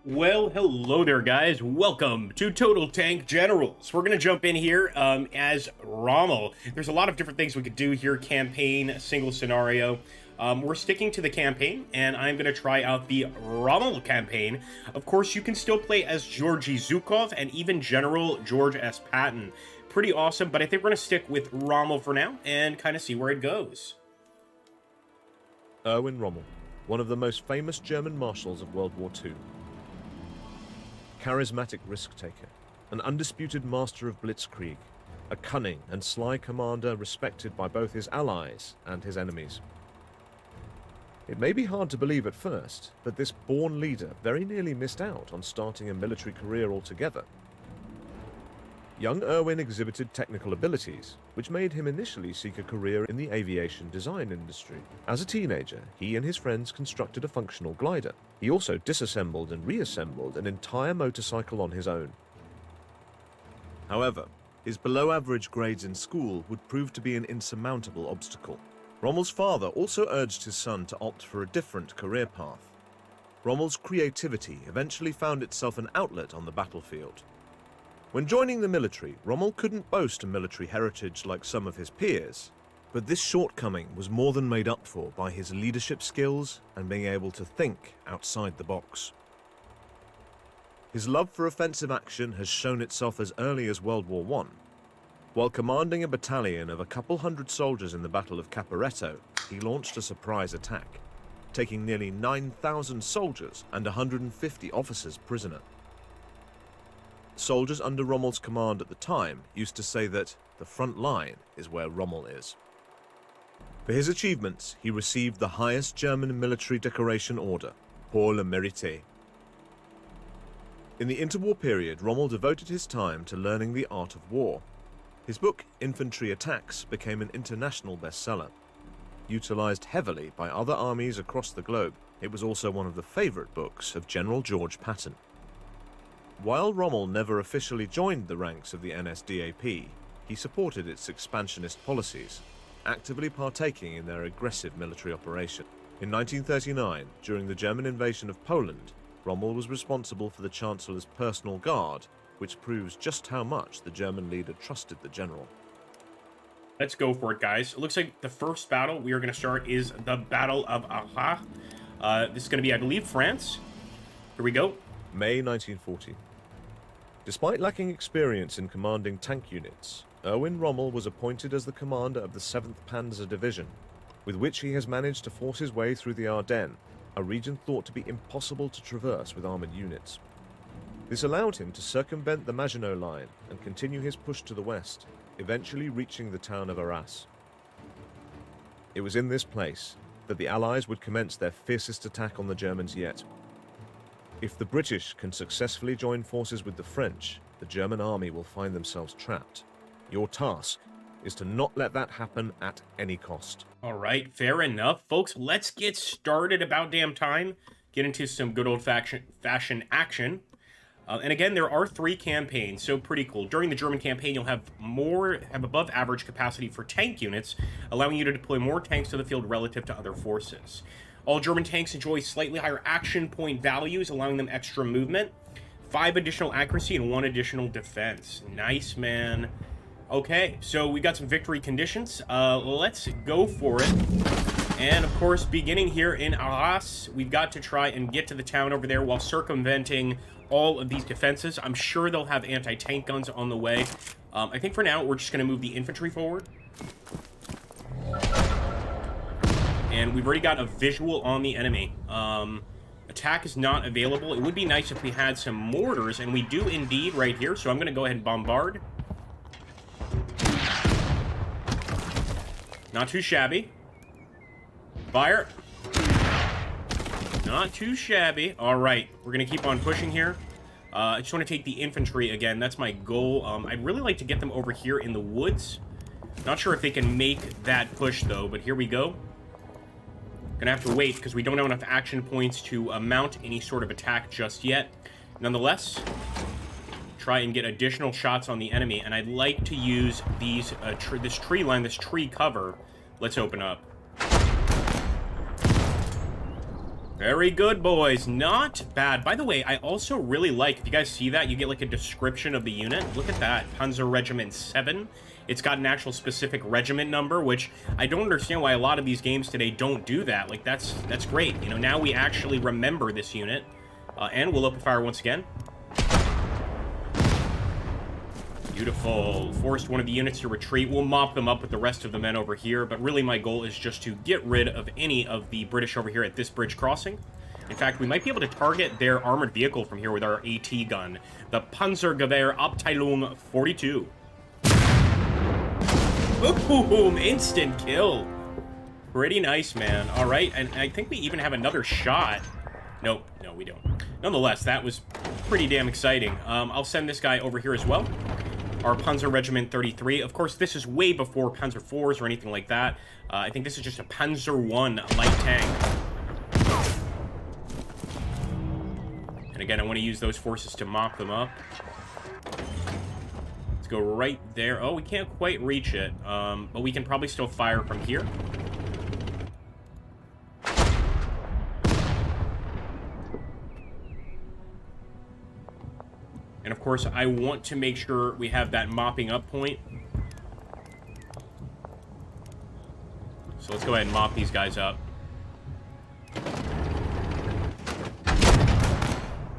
Well, hello there, guys. Welcome to Total Tank Generals. We're going to jump in here as Rommel. There's a lot of different things we could do here. Campaign, single scenario. We're sticking to the campaign, and I'm going to try out the Rommel campaign. Of course, you can still play as Georgy Zhukov and even General George S. Patton. Pretty awesome, but I think we're going to stick with Rommel for now and kind of see where it goes. Erwin Rommel, one of the most famous German marshals of World War II. Charismatic risk-taker, an undisputed master of blitzkrieg, a cunning and sly commander respected by both his allies and his enemies. It may be hard to believe at first, but this born leader very nearly missed out on starting a military career altogether. Young Erwin exhibited technical abilities, which made him initially seek a career in the aviation design industry. As a teenager, he and his friends constructed a functional glider. He also disassembled and reassembled an entire motorcycle on his own. However, his below-average grades in school would prove to be an insurmountable obstacle. Rommel's father also urged his son to opt for a different career path. Rommel's creativity eventually found itself an outlet on the battlefield. When joining the military, Rommel couldn't boast a military heritage like some of his peers, but this shortcoming was more than made up for by his leadership skills and being able to think outside the box. His love for offensive action has shown itself as early as World War I. While commanding a battalion of a couple hundred soldiers in the Battle of Caporetto, he launched a surprise attack, taking nearly 9,000 soldiers and 150 officers prisoner. Soldiers under Rommel's command at the time used to say that the front line is where Rommel is. For his achievements, he received the highest German military decoration order, Pour le Mérite. In the interwar period, Rommel devoted his time to learning the art of war. His book, Infantry Attacks, became an international bestseller. Utilized heavily by other armies across the globe, it was also one of the favorite books of General George Patton. While Rommel never officially joined the ranks of the NSDAP, he supported its expansionist policies, actively partaking in their aggressive military operation. In 1939, during the German invasion of Poland, Rommel was responsible for the Chancellor's personal guard, which proves just how much the German leader trusted the general. Let's go for it, guys. It looks like the first battle we are going to start is the Battle of Arras. This is going to be, I believe, France. Here we go. May 1940. Despite lacking experience in commanding tank units, Erwin Rommel was appointed as the commander of the 7th Panzer Division, with which he has managed to force his way through the Ardennes, a region thought to be impossible to traverse with armored units. This allowed him to circumvent the Maginot Line and continue his push to the west, eventually reaching the town of Arras. It was in this place that the Allies would commence their fiercest attack on the Germans yet. If the British can successfully join forces with the French, the German army will find themselves trapped. Your task is to not let that happen at any cost. All right, fair enough. Folks, let's get started about damn time. Get into some good old-fashioned action. And again, there are 3 campaigns, so pretty cool. During the German campaign, you'll have above average capacity for tank units, allowing you to deploy more tanks to the field relative to other forces. All German tanks enjoy slightly higher action point values, allowing them extra movement, 5 additional accuracy, and 1 additional defense. Nice, man. Okay, so we got some victory conditions. Let's go for it. And, of course, beginning here in Arras, we've got to try and get to the town over there while circumventing all of these defenses. I'm sure they'll have anti-tank guns on the way. I think for now, we're just going to move the infantry forward. And we've already got a visual on the enemy. Attack is not available. It would be nice if we had some mortars, and we do indeed right here. So I'm going to go ahead and bombard. Not too shabby. Fire. Not too shabby. All right, we're going to keep on pushing here. I just want to take the infantry again. That's my goal. I'd really like to get them over here in the woods. Not sure if they can make that push, though, but here we go. Gonna have to wait because we don't have enough action points to mount any sort of attack just yet. Nonetheless, try and get additional shots on the enemy, and I'd like to use these this tree line, this tree cover. Let's open up. Very good, boys. Not bad. By the way, I also really like, if you guys see that, you get like a description of the unit. Look at that. Panzer Regiment 7. It's got an actual specific regiment number, which I don't understand why a lot of these games today don't do that. Like, that's great. You know, now we actually remember this unit. And we'll open fire once again. Beautiful. Forced one of the units to retreat. We'll mop them up with the rest of the men over here, but really my goal is just to get rid of any of the British over here at this bridge crossing. In fact, we might be able to target their armored vehicle from here with our AT gun, the Panzergewehr Abteilung 42. Boom! Instant kill. Pretty nice, man. All right, and I think we even have another shot. Nope, no, we don't. Nonetheless, that was pretty damn exciting. I'll send this guy over here as well. Our Panzer Regiment 33. Of course, this is way before Panzer IVs or anything like that. I think this is just a Panzer I light tank. And again, I want to use those forces to mop them up. Let's go right there. Oh, we can't quite reach it, but we can probably still fire from here. And of course, I want to make sure we have that mopping up point. So let's go ahead and mop these guys up.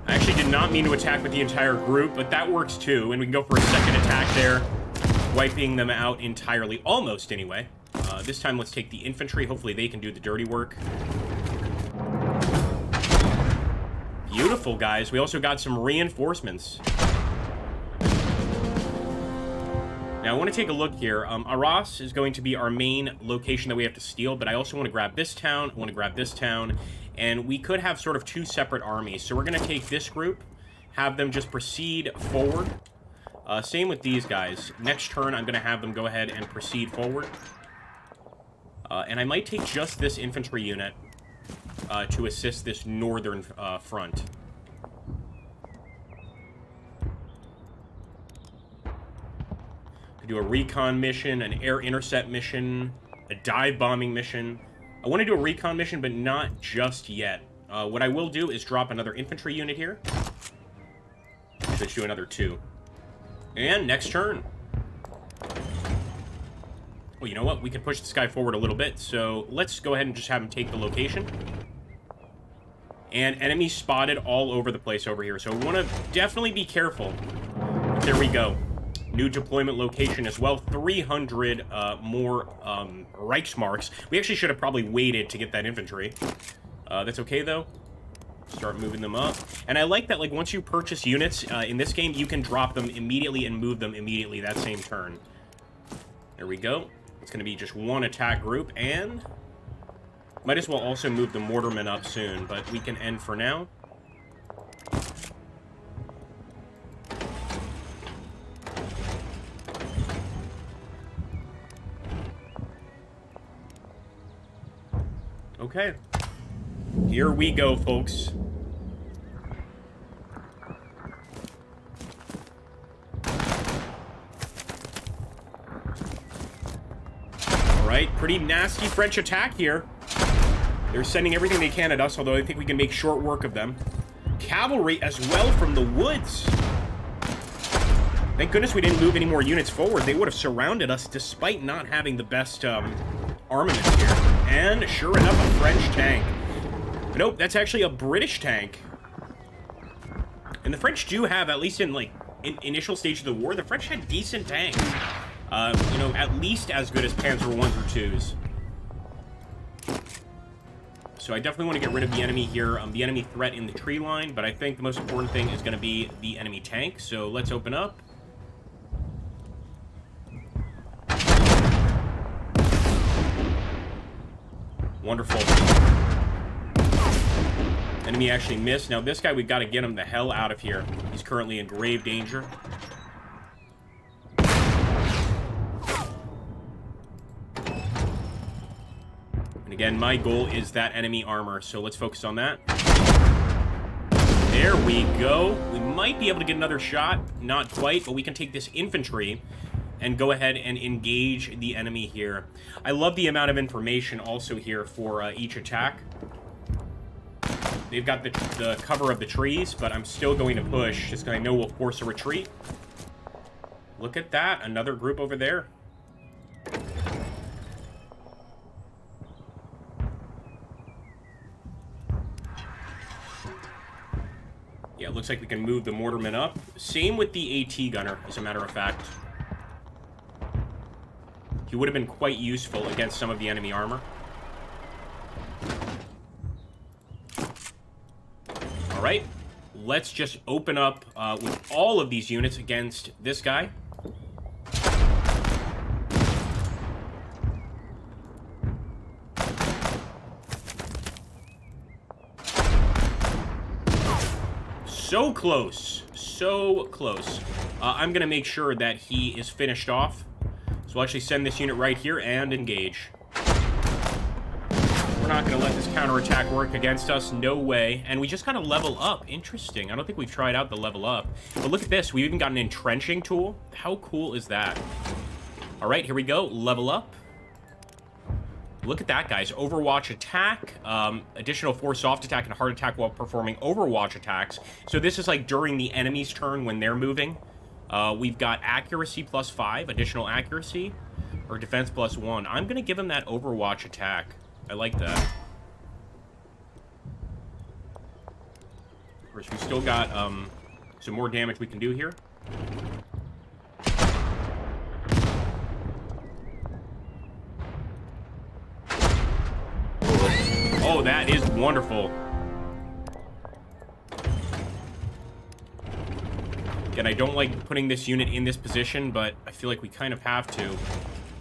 I actually did not mean to attack with the entire group, but that works too. And we can go for a second attack there, wiping them out entirely. Almost, anyway. This time, let's take the infantry. Hopefully, they can do the dirty work. Beautiful, guys. We also got some reinforcements. Now, I want to take a look here. Arras is going to be our main location that we have to steal, but I also want to grab this town, I want to grab this town, and we could have sort of two separate armies. So we're going to take this group, have them just proceed forward. Same with these guys. Next turn, I'm going to have them go ahead and proceed forward. And I might take just this infantry unit to assist this northern front. Could do a recon mission, an air intercept mission, a dive bombing mission. I want to do a recon mission, but not just yet. What I will do is drop another infantry unit here. Let's do another 2. And next turn. Well, you know what? We can push this guy forward a little bit, so let's go ahead and just have him take the location. And enemies spotted all over the place over here, so we want to definitely be careful. But there we go. New deployment location as well. 300 more Reichsmarks. We actually should have probably waited to get that infantry. That's okay, though. Start moving them up. And I like that, like, once you purchase units in this game, you can drop them immediately and move them immediately that same turn. There we go. It's going to be just one attack group, and might as well also move the mortarmen up soon, but we can end for now. Okay. Here we go, folks. Alright, pretty nasty French attack here. They're sending everything they can at us, although I think we can make short work of them. Cavalry as well from the woods. Thank goodness we didn't move any more units forward. They would have surrounded us despite not having the best armaments here. And sure enough, a French tank. But nope, that's actually a British tank. And the French do have, at least in like initial stage of the war, the French had decent tanks. You know, at least as good as Panzer I's or 2's. So I definitely want to get rid of the enemy here, the enemy threat in the tree line, but I think the most important thing is going to be the enemy tank. So let's open up. Wonderful. Enemy actually missed. Now this guy, we've got to get him the hell out of here. He's currently in grave danger. And again, my goal is that enemy armor, so let's focus on that. There we go. We might be able to get another shot. Not quite, but we can take this infantry and go ahead and engage the enemy here. I love the amount of information also here for each attack. They've got the cover of the trees, but I'm still going to push, just because I know we'll force a retreat. Look at that. Another group over there. Yeah, it looks like we can move the mortarmen up. Same with the AT gunner, as a matter of fact. He would have been quite useful against some of the enemy armor. Alright, let's just open up with all of these units against this guy. So close. So close. I'm going to make sure that he is finished off. So we'll actually send this unit right here and engage. We're not going to let this counterattack work against us. No way. And we just kind of level up. Interesting. I don't think we've tried out the level up. But look at this. We've even got an entrenching tool. How cool is that? All right, here we go. Level up. Look at that, guys. Overwatch attack, additional 4 soft attack and hard attack while performing Overwatch attacks. So this is like during the enemy's turn when they're moving. We've got accuracy +5, additional accuracy, or defense +1. I'm going to give him that Overwatch attack. I like that. Of course, we still got some more damage we can do here. Oh, that is wonderful. Again, I don't like putting this unit in this position, but I feel like we kind of have to.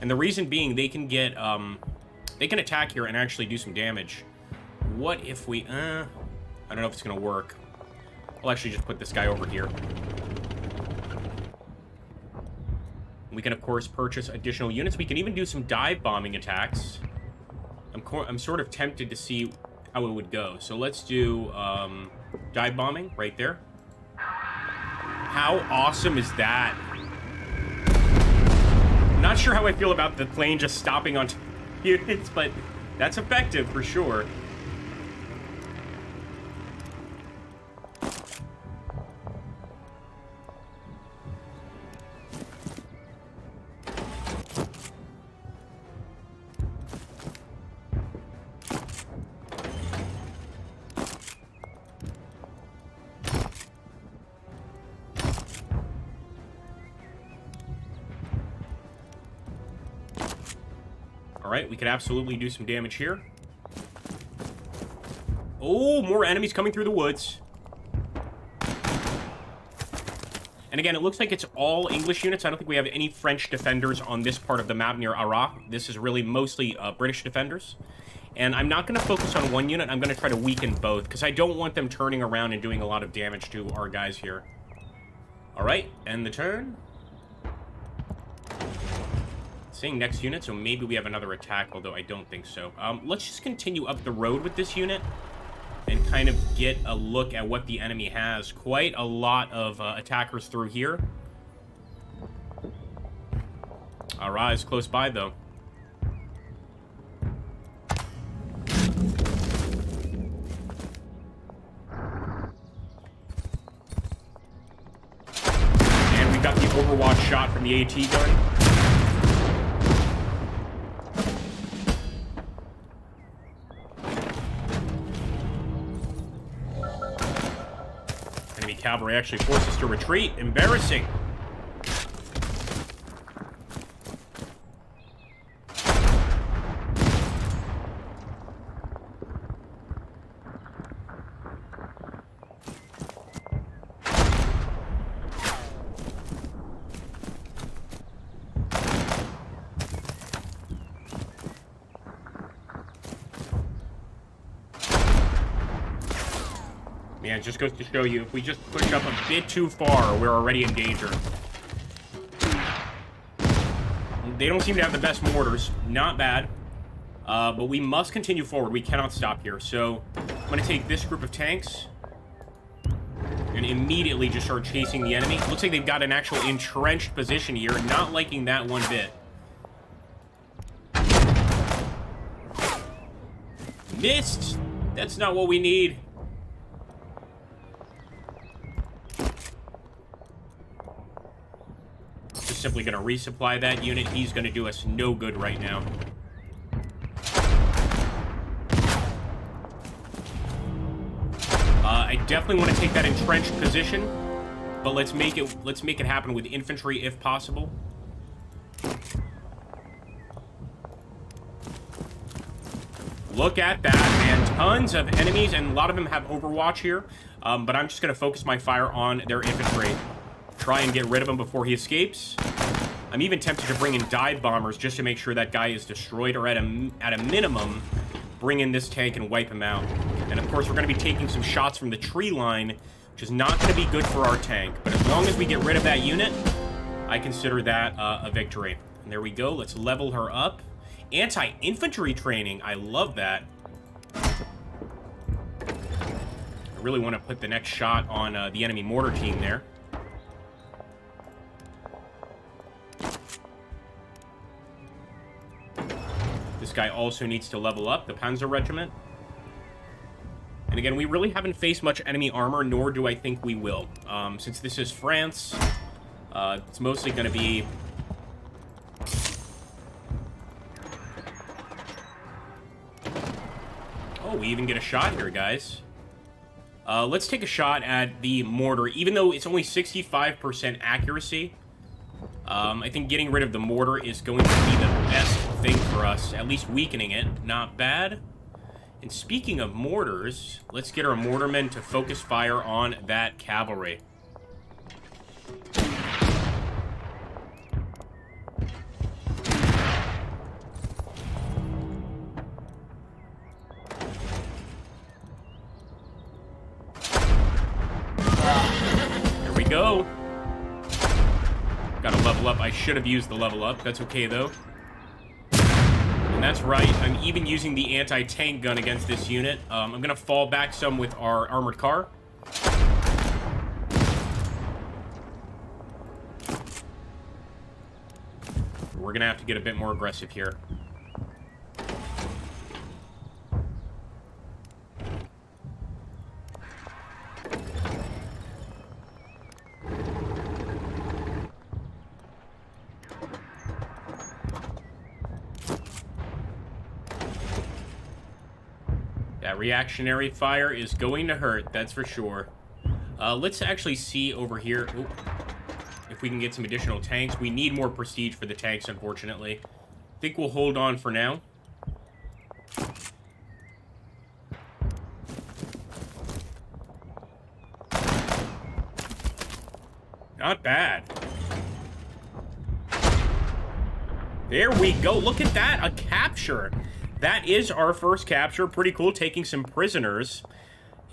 And the reason being, they can get, they can attack here and actually do some damage. What if we, I don't know if it's going to work. I'll actually just put this guy over here. We can, of course, purchase additional units. We can even do some dive bombing attacks. I'm sort of tempted to see how it would go. So let's do dive bombing right there. How awesome is that? Not sure how I feel about the plane just stopping on units, but that's effective for sure. Alright, we could absolutely do some damage here. Oh, more enemies coming through the woods. And again, it looks like it's all English units. I don't think we have any French defenders on this part of the map near Arras. This is really mostly British defenders. And I'm not going to focus on one unit. I'm going to try to weaken both, because I don't want them turning around and doing a lot of damage to our guys here. Alright, end the turn. Saying next unit, so maybe we have another attack, although I don't think so. Let's just continue up the road with this unit and kind of get a look at what the enemy has. Quite a lot of attackers through here. Arras is close by, though. And we got the Overwatch shot from the AT gun. Cavalry actually forced us to retreat. Embarrassing. Man, it just goes to show you, if we just push up a bit too far, we're already in danger. They don't seem to have the best mortars. Not bad. But we must continue forward. We cannot stop here. So, I'm going to take this group of tanks and immediately just start chasing the enemy. Looks like they've got an actual entrenched position here. Not liking that one bit. Missed! That's not what we need. simply going to resupply that unit. He's going to do us no good right now. I definitely want to take that entrenched position, but let's make it happen with infantry if possible. Look at that, man. Tons of enemies, and a lot of them have Overwatch here. But I'm just going to focus my fire on their infantry. Try and get rid of him before he escapes. I'm even tempted to bring in dive bombers just to make sure that guy is destroyed, or at a minimum, bring in this tank and wipe him out. And of course, we're going to be taking some shots from the tree line, which is not going to be good for our tank. But as long as we get rid of that unit, I consider that a victory. And there we go. Let's level her up. Anti-infantry training. I love that. I really want to put the next shot on the enemy mortar team there. This guy also needs to level up, the Panzer Regiment. And again, we really haven't faced much enemy armor, nor do I think we will. Since this is France, it's mostly going to be... Oh, we even get a shot here, guys. Let's take a shot at the mortar. Even though it's only 65% accuracy, I think getting rid of the mortar is going to be the best thing for us. At least weakening it. Not bad. And speaking of mortars, let's get our mortarmen to focus fire on that cavalry. There we go. Gotta level up. I should have used the level up. That's okay, though. And that's right. I'm even using the anti-tank gun against this unit. I'm going to fall back some with our armored car. We're going to have to get a bit more aggressive here. That reactionary fire is going to hurt, that's for sure. Let's actually see over here if we can get some additional tanks. We need more prestige for the tanks, unfortunately. I think we'll hold on for now. Not bad. There we go. Look at that. A capture. That is our first capture. Pretty cool, taking some prisoners.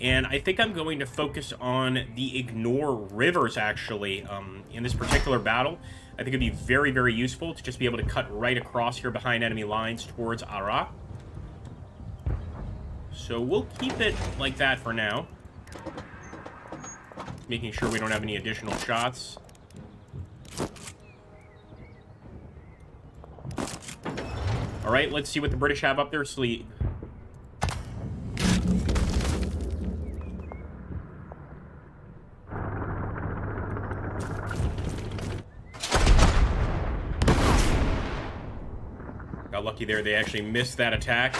And I think I'm going to focus on the ignore rivers, actually, in this particular battle. I think it'd be very, very useful to just be able to cut right across here behind enemy lines towards Arras. So we'll keep it like that for now. Making sure we don't have any additional shots. Alright, let's see what the British have up their sleeve. Got lucky there, they actually missed that attack.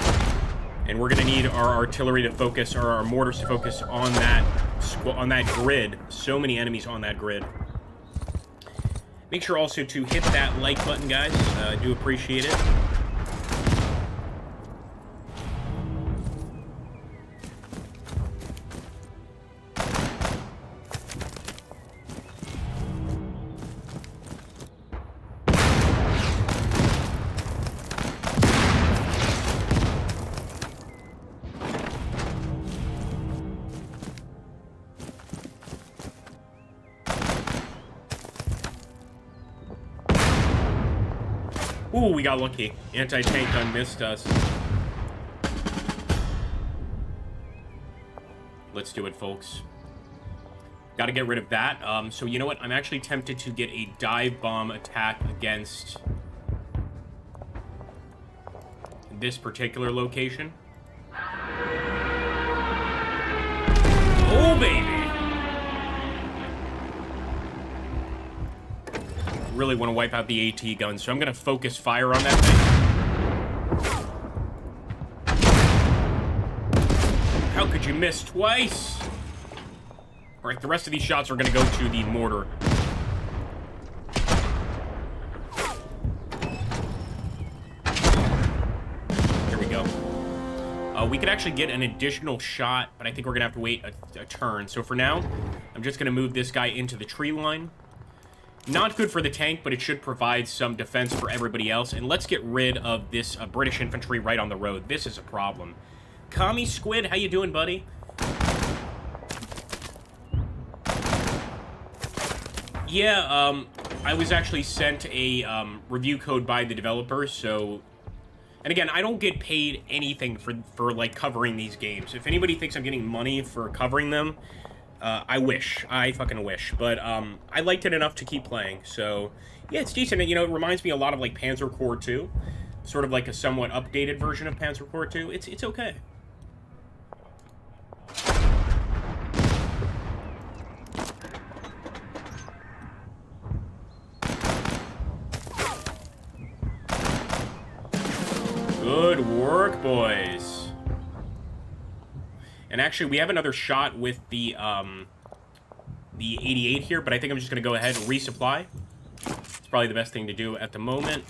And we're going to need our artillery to focus, or our mortars to focus on that grid. So many enemies on that grid. Make sure also to hit that like button, guys. I do appreciate it. Ooh, we got lucky. Anti-tank gun missed us. Let's do it, folks. Got to get rid of that. So you know what? I'm actually tempted to get a dive bomb attack against this particular location. Oh, baby! really want to wipe out the AT gun, so I'm going to focus fire on that thing. How could you miss twice? Alright, the rest of these shots are going to go to the mortar. Here we go. We could actually get an additional shot, but I think we're going to have to wait a turn. So for now, I'm just going to move this guy into the tree line. Not good for the tank, but it should provide some defense for everybody else. And let's get rid of this British infantry right on the road. This is a problem. Commie Squid, how you doing, buddy? Yeah, I was actually sent a review code by the developers, so... And again, I don't get paid anything for like, covering these games. If anybody thinks I'm getting money for covering them, I wish. I fucking wish. But, I liked it enough to keep playing, so... Yeah, it's decent. You know, it reminds me a lot of, like, Panzer Corps 2. Sort of like a somewhat updated version of Panzer Corps 2. It's okay. Good work, boys. And actually, we have another shot with the 88 here, but I think I'm just going to go ahead and resupply. It's probably the best thing to do at the moment.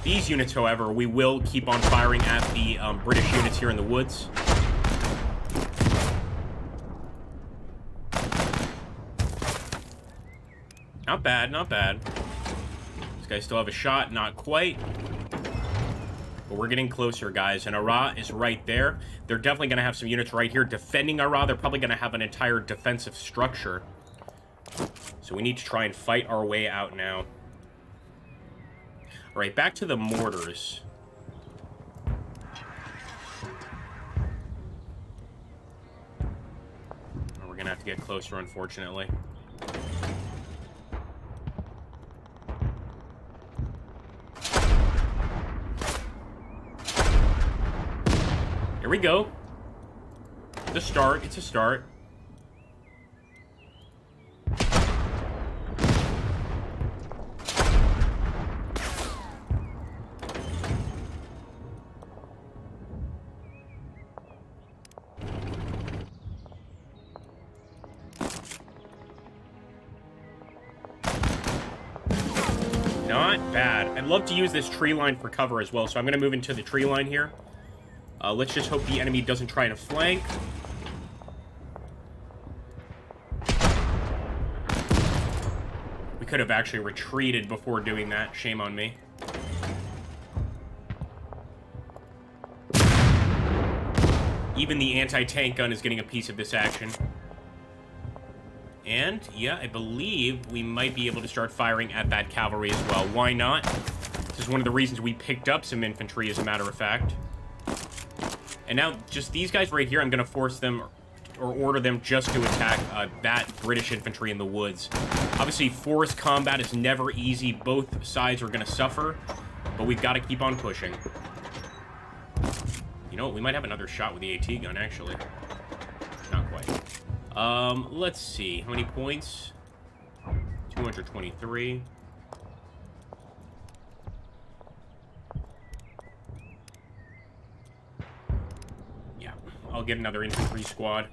These units, however, we will keep on firing at the British units here in the woods. Not bad, not bad. These guys still have a shot, not quite. But we're getting closer, guys. And Ara is right there. They're definitely going to have some units right here defending Ara. They're probably going to have an entire defensive structure. So we need to try and fight our way out now. All right, back to the mortars. We're going to have to get closer, unfortunately. Here we go. The start. It's a start. Not bad. I'd love to use this tree line for cover as well, so I'm going to move into the tree line here. Let's just hope the enemy doesn't try to flank. We could have actually retreated before doing that. Shame on me. Even the anti-tank gun is getting a piece of this action. And, yeah, I believe we might be able to start firing at that cavalry as well. Why not? This is one of the reasons we picked up some infantry, as a matter of fact. And now, just these guys right here, I'm going to force them, or order them just to attack that British infantry in the woods. Obviously, forced combat is never easy. Both sides are going to suffer, but we've got to keep on pushing. You know what? We might have another shot with the AT gun, actually. Not quite. Let's see. How many points? 223. I'll get another infantry squad.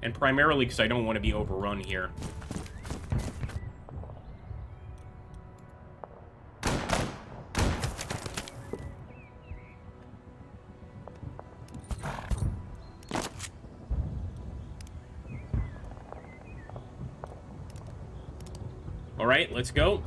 And primarily because I don't want to be overrun here. All right, let's go.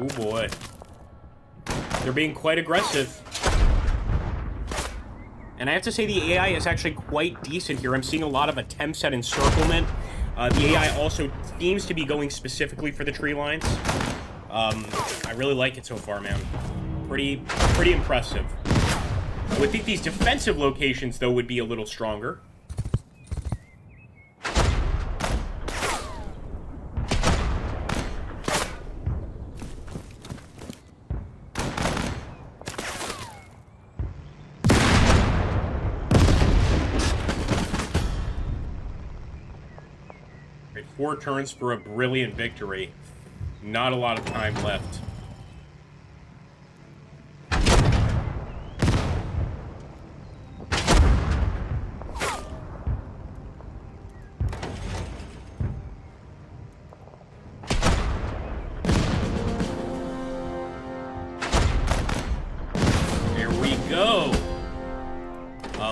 Oh boy. They're being quite aggressive. And I have to say the AI is actually quite decent here. I'm seeing a lot of attempts at encirclement. The AI also seems to be going specifically for the tree lines. I really like it so far, man. Pretty impressive. I would think these defensive locations, though, would be a little stronger. Right, 4 turns for a brilliant victory. Not a lot of time left.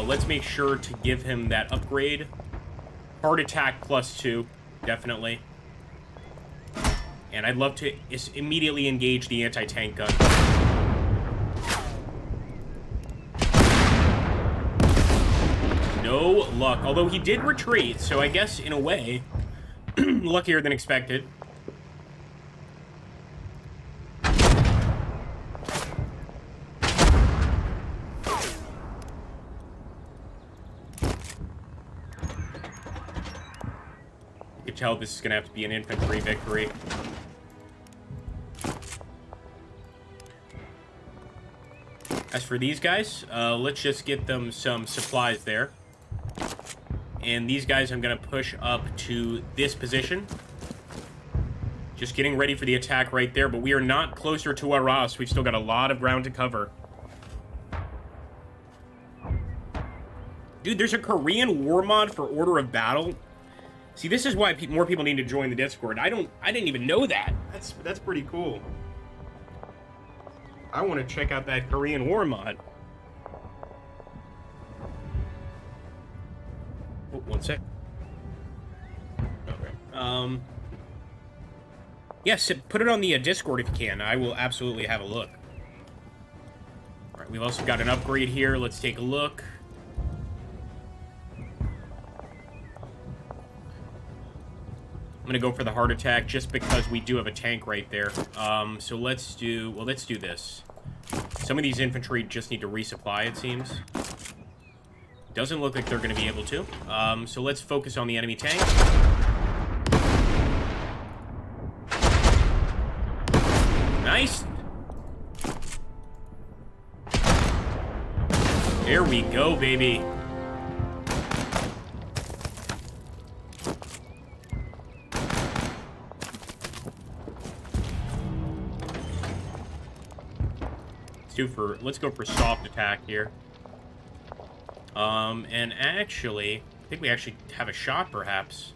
Let's make sure to give him that upgrade. Hard attack +2, definitely. And I'd love to immediately engage the anti-tank gun. No luck. Although he did retreat, so I guess, in a way, luckier than expected. Tell this is going to have to be an infantry victory. As for these guys, let's just get them some supplies there. And these guys I'm going to push up to this position. Just getting ready for the attack right there, but we are not closer to Arras. We've still got a lot of ground to cover. Dude, there's a Korean war mod for Order of Battle. See, this is why more people need to join the Discord. I didn't even know that. That's pretty cool. I want to check out that Korean War mod. Oh, one sec. Okay. Yes, put it on the Discord if you can. I will absolutely have a look. All right, we've also got an upgrade here. Let's take a look. I'm gonna go for the heart attack just because we do have a tank right there. So let's do this. Some of these infantry just need to resupply, it seems. Doesn't look like they're gonna be able to. So let's focus on the enemy tank. Nice. There we go, baby. Let's go for soft attack here. And actually, I think we actually have a shot, perhaps.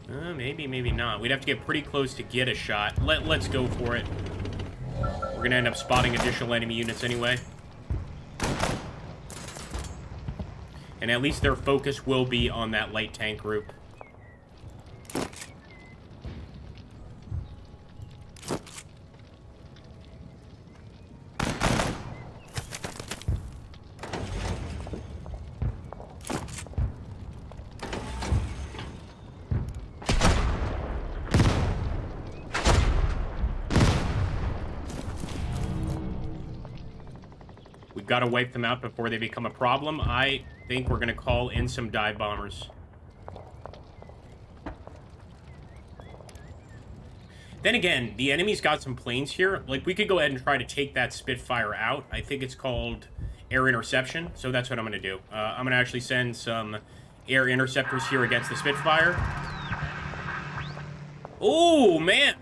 Maybe, maybe not. We'd have to get pretty close to get a shot. Let's go for it. We're gonna end up spotting additional enemy units anyway. And at least their focus will be on that light tank group. Got to wipe them out before they become a problem. I think we're going to call in some dive bombers. Then again, the enemy's got some planes here. Like, we could go ahead and try to take that Spitfire out. I think it's called air interception, so that's what I'm going to do. I'm going to actually send some air interceptors here against the Spitfire. Oh, man.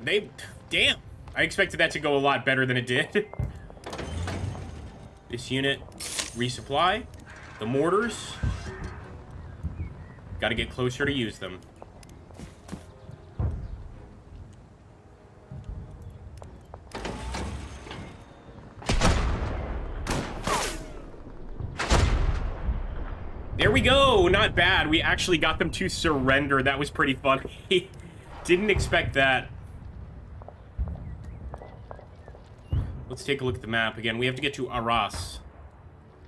Damn. I expected that to go a lot better than it did. This unit, resupply. The mortars. Got to get closer to use them. There we go. Not bad. We actually got them to surrender. That was pretty funny. Didn't expect that. Let's take a look at the map again. We have to get to Arras.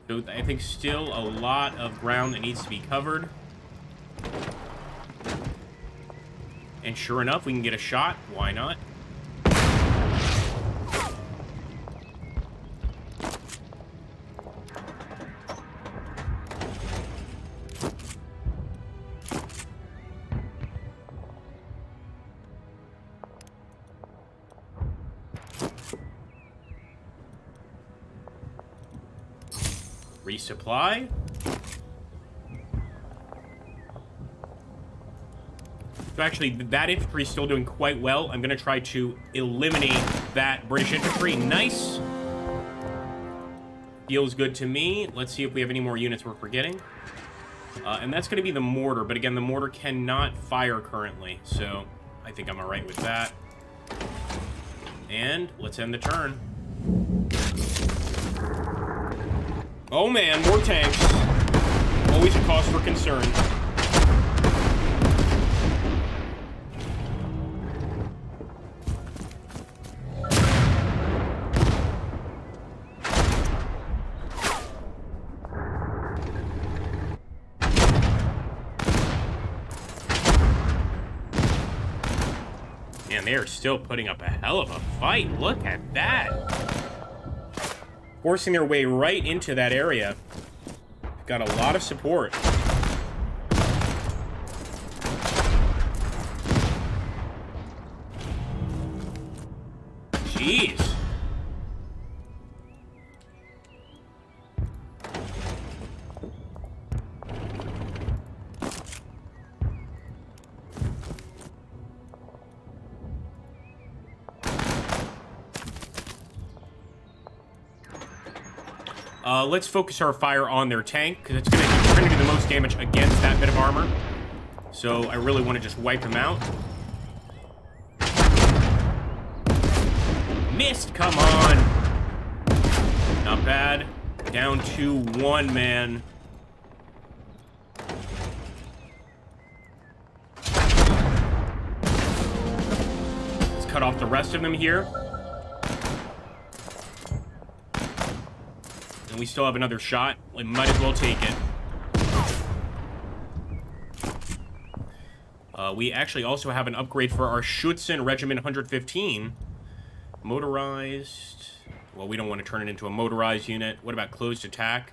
So I think still a lot of ground that needs to be covered. And sure enough, we can get a shot. Why not? Resupply. So actually, that infantry is still doing quite well. I'm going to try to eliminate that British infantry. Nice. Feels good to me. Let's see if we have any more units we're forgetting. And that's going to be the mortar. But again, the mortar cannot fire currently. So I think I'm all right with that. And let's end the turn. Oh man, more tanks. Always a cause for concern. Man, they are still putting up a hell of a fight. Look at that. Forcing their way right into that area. Got a lot of support. Jeez. Let's focus our fire on their tank, because it's going to do the most damage against that bit of armor. So I really want to just wipe them out. Missed, come on. Not bad. Down to 1 man. Let's cut off the rest of them here. And we still have another shot. We might as well take it. We actually also have an upgrade for our Schutzen Regiment 115. Motorized. Well, we don't want to turn it into a motorized unit. What about closed attack?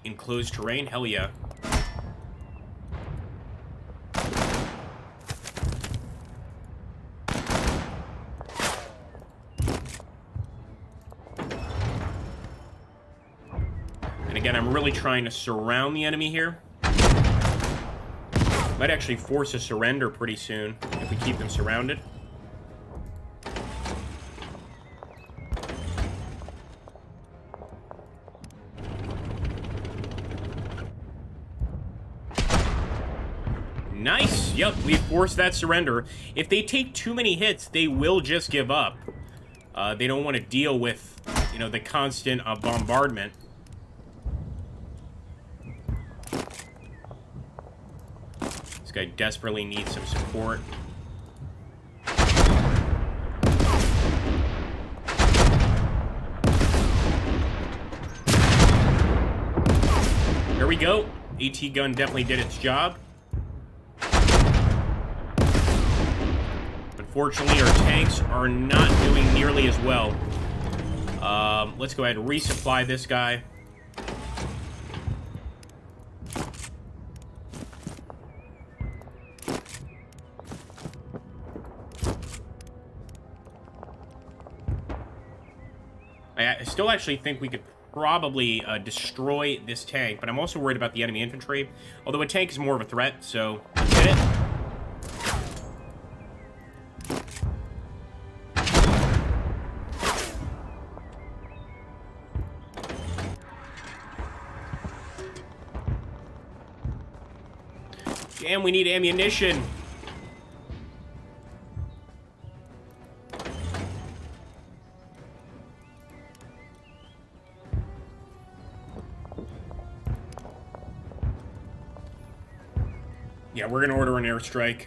Enclosed terrain? Hell yeah. Again, I'm really trying to surround the enemy here. Might actually force a surrender pretty soon if we keep them surrounded. Nice! Yep, we forced that surrender. If they take too many hits, they will just give up. They don't want to deal with, you know, the constant bombardment. This guy desperately needs some support. There we go. AT gun definitely did its job. Unfortunately, our tanks are not doing nearly as well. Let's go ahead and resupply this guy. I still actually think we could probably destroy this tank, but I'm also worried about the enemy infantry. Although a tank is more of a threat, so let's hit it. Damn, we need ammunition. Yeah, we're gonna order an airstrike.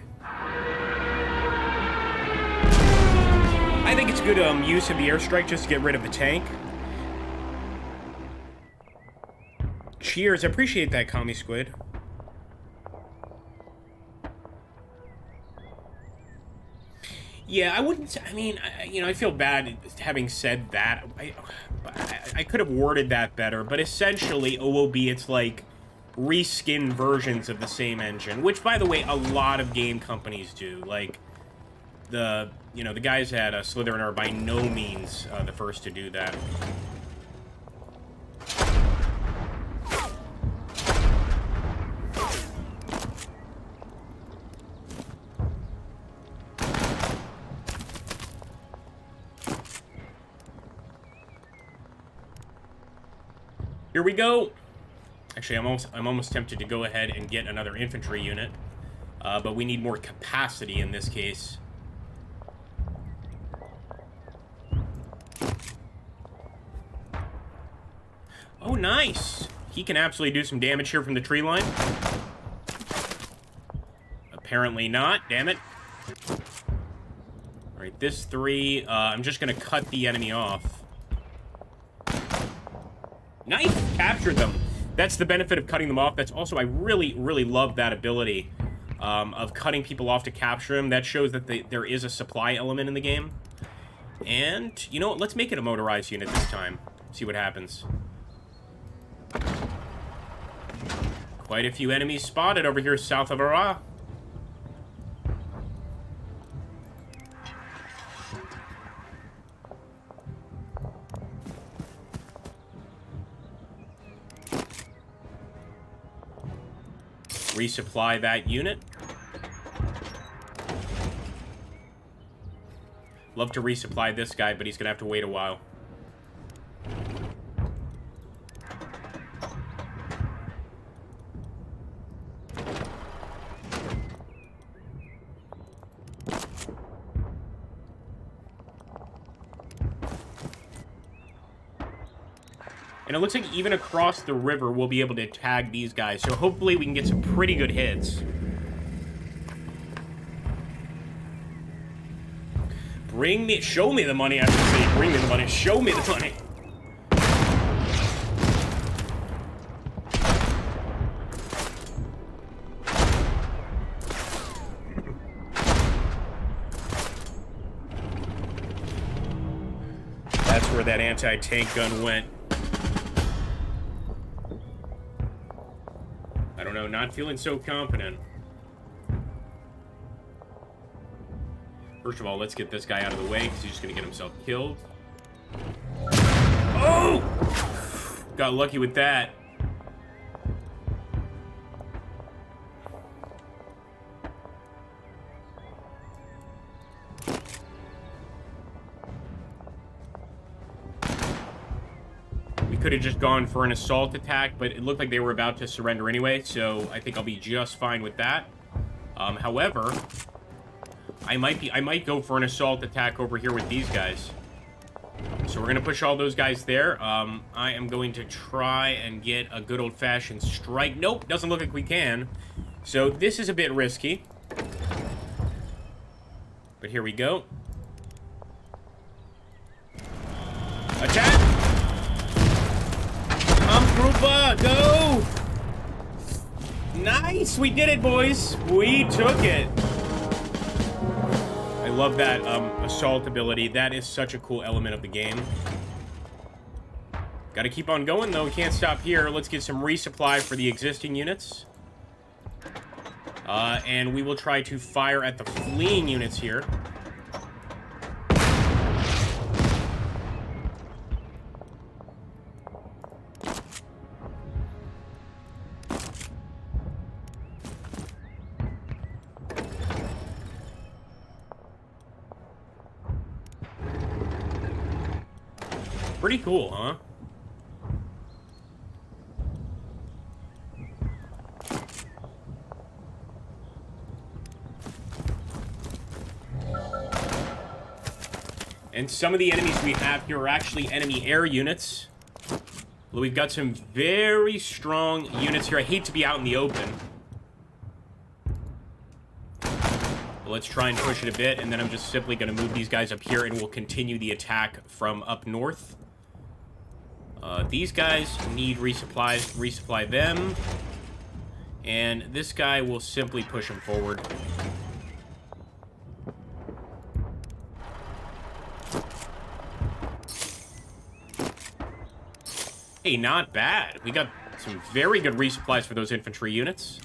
I think it's good use of the airstrike just to get rid of the tank. Cheers, I appreciate that, Commie Squid. Yeah, I wouldn't. I mean, you know, I feel bad having said that. I could have worded that better, but essentially, OOB, it's like reskin versions of the same engine, which, by the way, a lot of game companies do. Like the guys at Slytherin are by no means the first to do that. Here we go. Actually, I'm almost tempted to go ahead and get another infantry unit. But we need more capacity in this case. Oh, nice. He can absolutely do some damage here from the tree line. Apparently not. Damn it. All right, this 3. I'm just going to cut the enemy off. Nice. Captured them. That's the benefit of cutting them off. That's also, I really, really love that ability of cutting people off to capture them. That shows that there is a supply element in the game. And, you know what? Let's make it a motorized unit this time. See what happens. Quite a few enemies spotted over here south of Arras. Resupply that unit. Love to resupply this guy, but he's gonna have to wait a while. And it looks like even across the river, we'll be able to tag these guys. So hopefully we can get some pretty good hits. Show me the money, I should say. Bring me the money. Show me the money. That's where that anti-tank gun went. I don't know, not feeling so confident. First of all, let's get this guy out of the way, because he's just going to get himself killed. Oh! Got lucky with that. We could have just gone for an assault attack, but it looked like they were about to surrender anyway, so I think I'll be just fine with that. However, I might go for an assault attack over here with these guys. So we're gonna push all those guys there. I am going to try and get a good old-fashioned strike. Nope, doesn't look like we can. So this is a bit risky. But here we go. Attack! Grupa, go! Nice! We did it, boys! We took it! I love that assault ability. That is such a cool element of the game. Gotta keep on going, though. We can't stop here. Let's get some resupply for the existing units. And we will try to fire at the fleeing units here. Pretty cool, huh? And some of the enemies we have here are actually enemy air units. Well, we've got some very strong units here. I hate to be out in the open. But let's try and push it a bit, and then I'm just simply going to move these guys up here, and we'll continue the attack from up north. These guys need resupplies. Resupply them. And this guy will simply push him forward. Hey, not bad. We got some very good resupplies for those infantry units.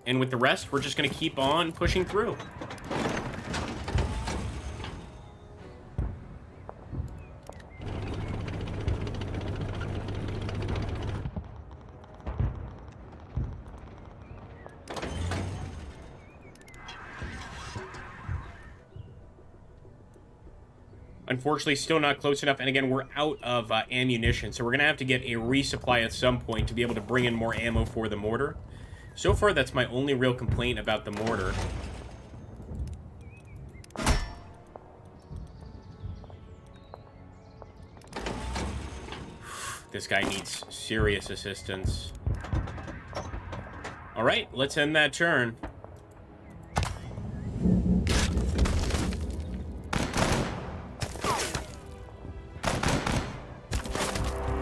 And with the rest, we're just going to keep on pushing through. Unfortunately, still not close enough. And again, we're out of ammunition, so we're going to have to get a resupply at some point to be able to bring in more ammo for the mortar. So far, that's my only real complaint about the mortar. This guy needs serious assistance. All right, let's end that turn.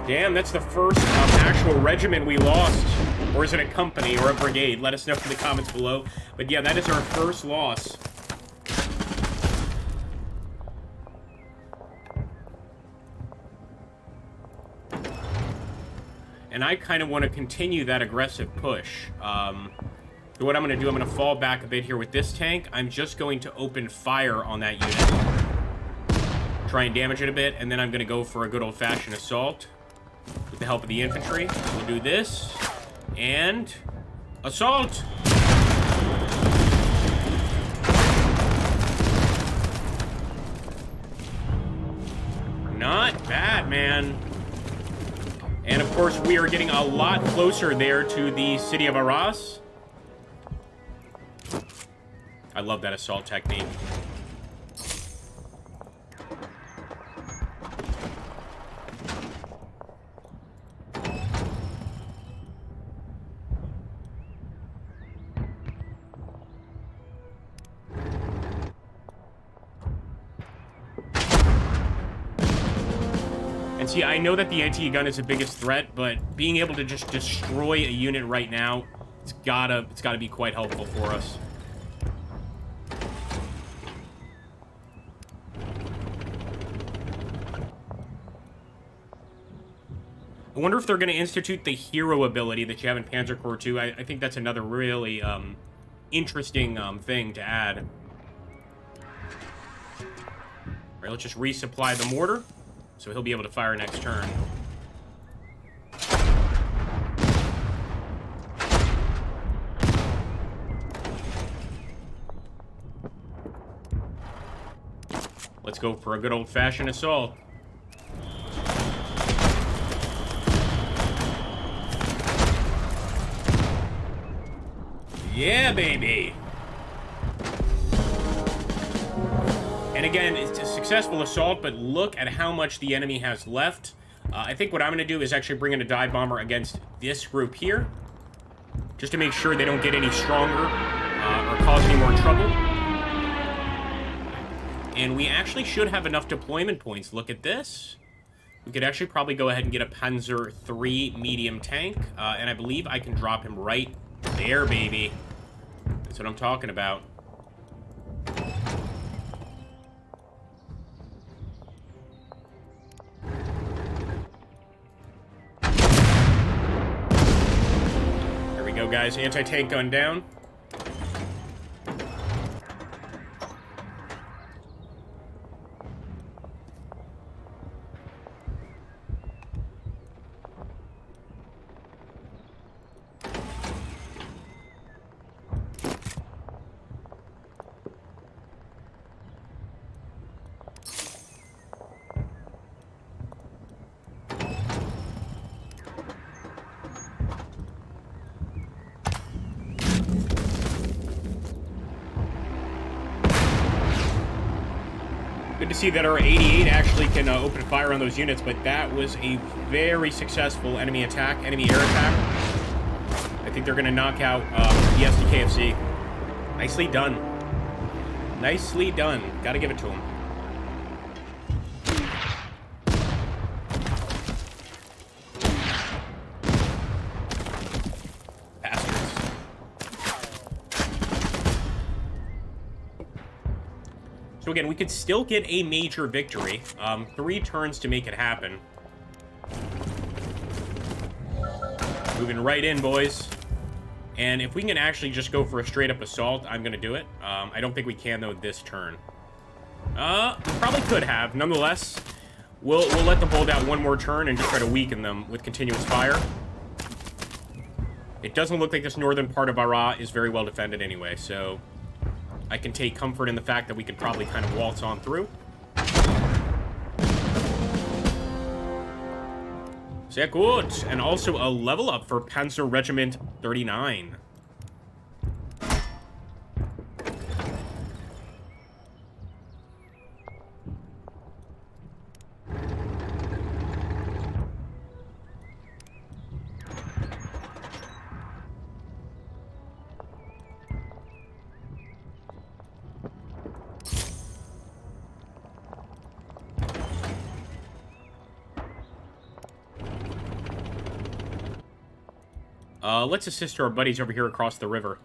Damn, that's the first actual regiment we lost. Or is it a company or a brigade? Let us know in the comments below. But yeah, that is our first loss. And I kind of want to continue that aggressive push. So what I'm going to do, I'm going to fall back a bit here with this tank. I'm just going to open fire on that unit. Try and damage it a bit, and then I'm going to go for a good old-fashioned assault with the help of the infantry. So we'll do this, and assault! Not bad, man. And of course, we are getting a lot closer there to the city of Arras. I love that assault technique. And see, I know that the anti-gun is the biggest threat, but being able to just destroy a unit right now, it's gotta be quite helpful for us. I wonder if they're going to institute the hero ability that you have in Panzer Corps 2. I think that's another really interesting thing to add. All right, let's just resupply the mortar, so he'll be able to fire next turn. Let's go for a good old-fashioned assault. Yeah, baby! And again, it's a successful assault, but look at how much the enemy has left. I think what I'm going to do is actually bring in a dive bomber against this group here, just to make sure they don't get any stronger or cause any more trouble. And we actually should have enough deployment points. Look at this. We could actually probably go ahead and get a Panzer III medium tank, and I believe I can drop him right there, baby. That's what I'm talking about. There we go, guys. Anti-tank gun down. Good to see that our 88 actually can open fire on those units, but that was a very successful enemy attack, enemy air attack. I think they're going to knock out the SDKFC. Nicely done. Nicely done. Got to give it to them. So again, we could still get a major victory. 3 turns to make it happen. Moving right in, boys. And if we can actually just go for a straight-up assault, I'm going to do it. I don't think we can, though, this turn. We probably could have. Nonetheless, we'll let them hold out one more turn and just try to weaken them with continuous fire. It doesn't look like this northern part of Arras is very well defended anyway, so I can take comfort in the fact that we could probably kind of waltz on through. Sehr gut. And also a level up for Panzer Regiment 39. Let's assist our buddies over here across the river.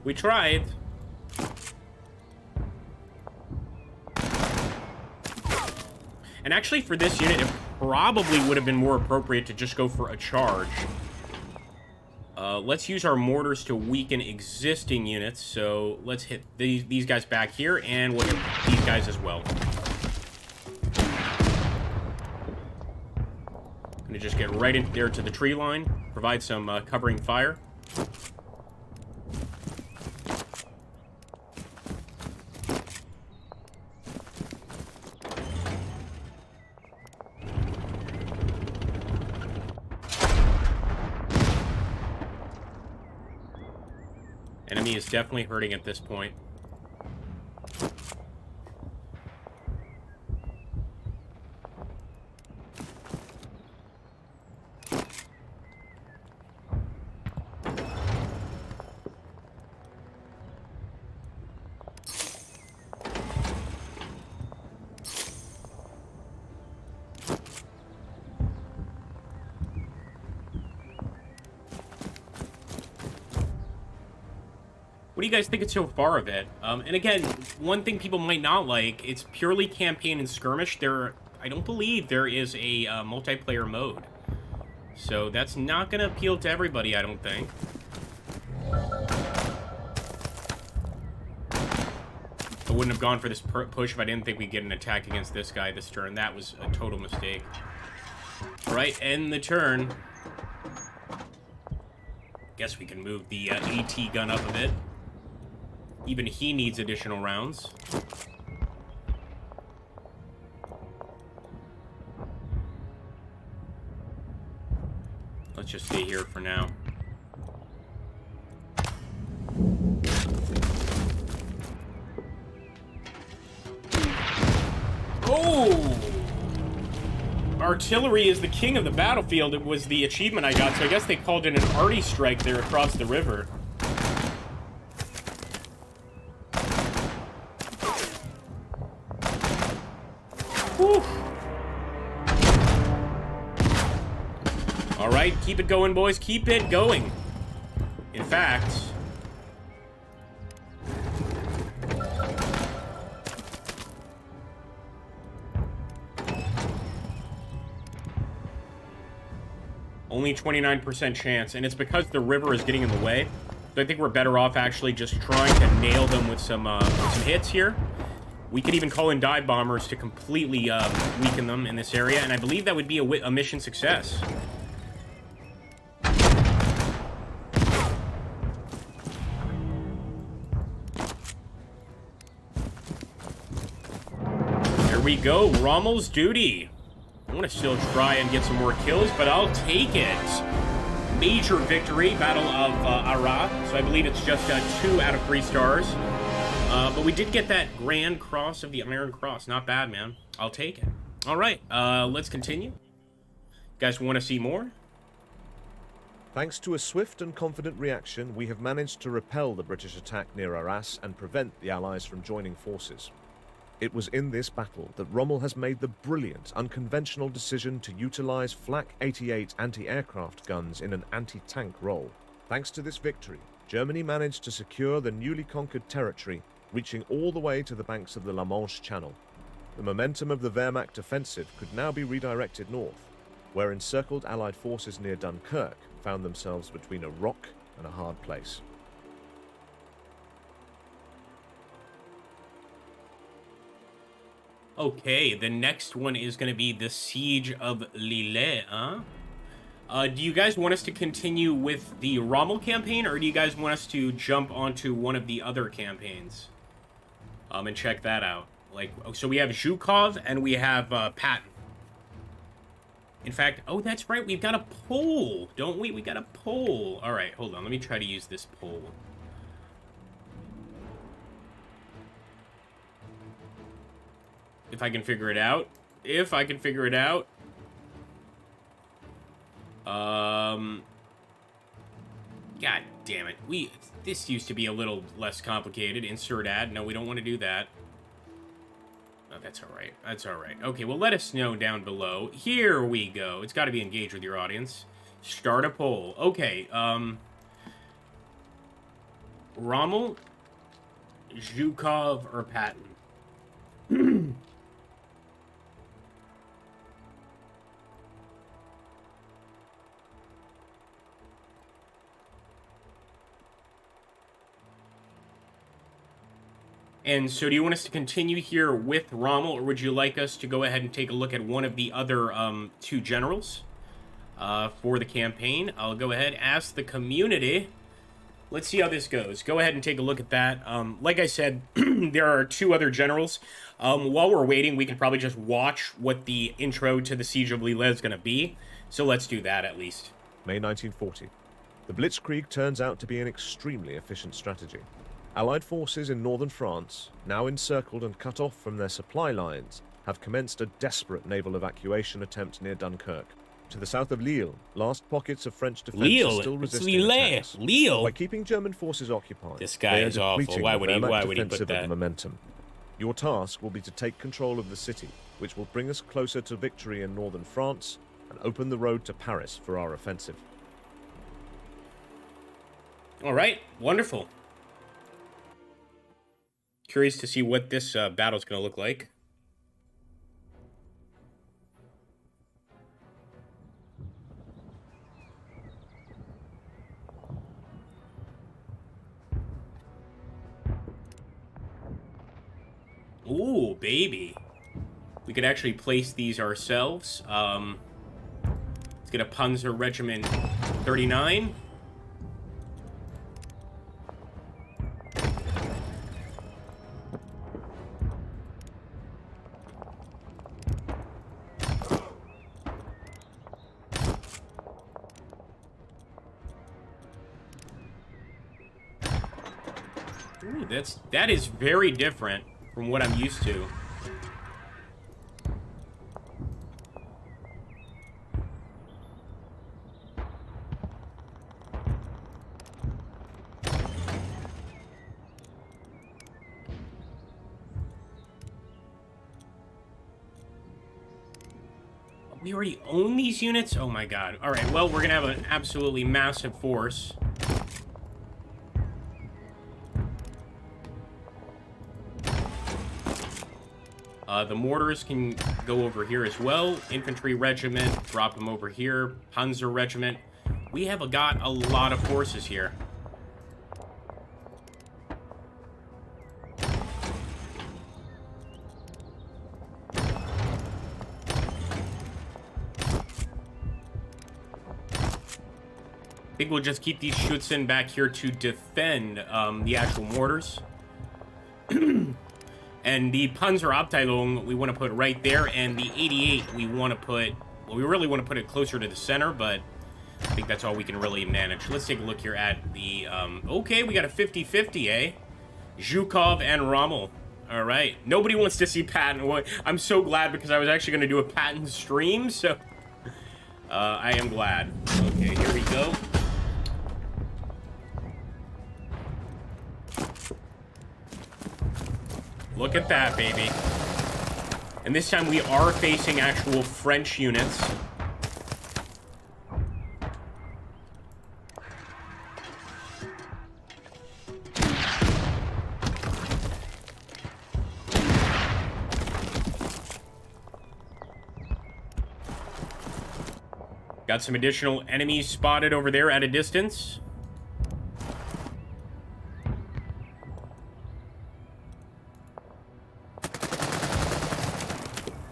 We tried. And actually, for this unit, it probably would have been more appropriate to just go for a charge. Let's use our mortars to weaken existing units. So let's hit these guys back here, and we'll hit these guys as well. Gonna just get right in there to the tree line, provide some covering fire. Enemy is definitely hurting at this point. What do you guys think it's so far of it? And again, one thing people might not like, it's purely campaign and skirmish. I don't believe there is a multiplayer mode. So that's not going to appeal to everybody, I don't think. I wouldn't have gone for this push if I didn't think we'd get an attack against this guy this turn. That was a total mistake. All right, end the turn. Guess we can move the AT gun up a bit. Even he needs additional rounds. Let's just stay here for now. Oh! Artillery is the king of the battlefield. It was the achievement I got, so I guess they called it an arty strike there across the river. Whew. All right, keep it going, boys. Keep it going. In fact, only 29% chance, and it's because the river is getting in the way. So I think we're better off actually just trying to nail them with some hits here. We could even call in dive bombers to completely weaken them in this area, and I believe that would be a mission success. There we go, Rommel's duty. I want to still try and get some more kills, but I'll take it. Major victory, Battle of Arras. So I believe it's just 2 out of 3 stars. But we did get that Grand Cross of the Iron Cross. Not bad, man. I'll take it. All right, let's continue. You guys want to see more? Thanks to a swift and confident reaction, we have managed to repel the British attack near Arras and prevent the Allies from joining forces. It was in this battle that Rommel has made the brilliant, unconventional decision to utilize Flak 88 anti-aircraft guns in an anti-tank role. Thanks to this victory, Germany managed to secure the newly conquered territory, reaching all the way to the banks of the La Manche Channel. The momentum of the Wehrmacht offensive could now be redirected north, where encircled Allied forces near Dunkirk found themselves between a rock and a hard place. Okay, the next one is going to be the Siege of Lille, huh? Do you guys want us to continue with the Rommel campaign, or do you guys want us to jump onto one of the other campaigns? And check that out. Like, so we have Zhukov and we have Patton. In fact, oh, that's right. We've got a poll, don't we? We got a poll. All right, hold on. Let me try to use this poll. If I can figure it out. If I can figure it out. God damn it. This used to be a little less complicated. Insert ad. No, we don't want to do that. Oh, that's all right. That's all right. Okay, well, let us know down below. Here we go. It's got to be engaged with your audience. Start a poll. Okay, Rommel, Zhukov, or Patton? And so do you want us to continue here with Rommel, or would you like us to go ahead and take a look at one of the other two generals for the campaign? I'll go ahead, ask the community. Let's see how this goes. Go ahead and take a look at that. Like I said, there are two other generals. While we're waiting, we can probably just watch what the intro to the Siege of Lille is going to be. So let's do that at least. May 1940. The Blitzkrieg turns out to be an extremely efficient strategy. Allied forces in northern France, now encircled and cut off from their supply lines, have commenced a desperate naval evacuation attempt near Dunkirk. To the south of Lille, last pockets of French defense are still resisting attacks. Lille. By keeping German forces occupied, This guy is awful. Why would he put that? Momentum. Your task will be to take control of the city, which will bring us closer to victory in northern France and open the road to Paris for our offensive. All right, wonderful. Curious to see what this battle's going to look like. Ooh, baby. We could actually place these ourselves. Let's get a Panzer Regiment 39. Ooh, that is very different from what I'm used to. We already own these units? Oh my god. Alright, well, we're gonna have an absolutely massive force. The mortars can go over here as well. Infantry regiment, drop them over here. Panzer regiment. We have got a lot of forces here. I think we'll just keep these Schutzen back here to defend the actual mortars. And the Panzerabteilung we want to put right there, and the 88 we want to put, well, we really want to put it closer to the center, but I think that's all we can really manage. Let's take a look here at the, okay, we got a 50-50, eh? Zhukov and Rommel. All right. Nobody wants to see Patton. I'm so glad, because I was actually going to do a Patton stream, so I am glad. Okay, here we go. Look at that, baby. And this time we are facing actual French units. Got some additional enemies spotted over there at a distance.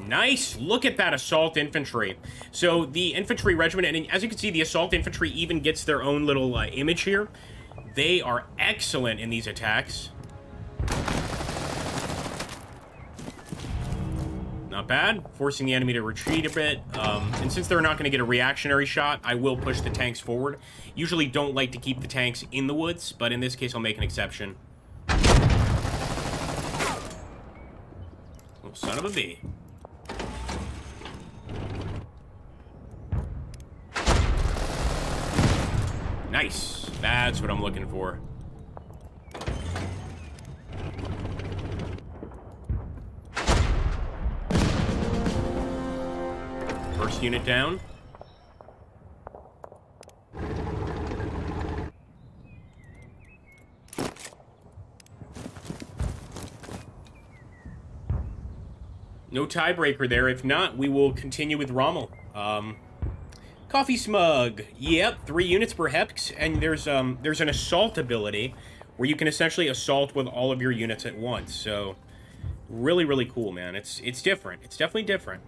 Nice! Look at that assault infantry. So the infantry regiment, and as you can see, the assault infantry even gets their own little image here. They are excellent in these attacks. Not bad. Forcing the enemy to retreat a bit. And since they're not going to get a reactionary shot, I will push the tanks forward. Usually don't like to keep the tanks in the woods, but in this case I'll make an exception. Oh, son of a bee. Nice. That's what I'm looking for. First unit down. No tiebreaker there. If not, we will continue with Rommel. Coffee Smug. Yep, 3 units per hex, and there's an assault ability where you can essentially assault with all of your units at once. So, really, really cool, man. It's different. It's definitely different.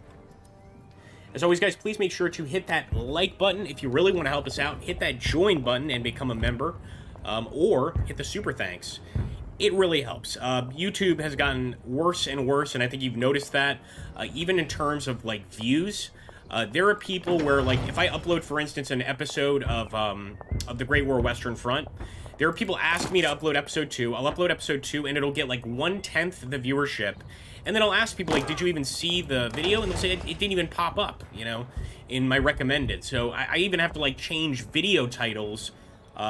As always, guys, please make sure to hit that like button if you really want to help us out. Hit that join button and become a member, or hit the super thanks. It really helps. YouTube has gotten worse and worse, and I think you've noticed that. Even in terms of, like, views, there are people where, like, if I upload, for instance, an episode of the Great War Western Front, there are people ask me to upload episode 2. I'll upload episode 2, and it'll get, like, 1/10 the viewership. And then I'll ask people, like, did you even see the video? And they'll say, it didn't even pop up, you know, in my recommended. So I even have to, like, change video titles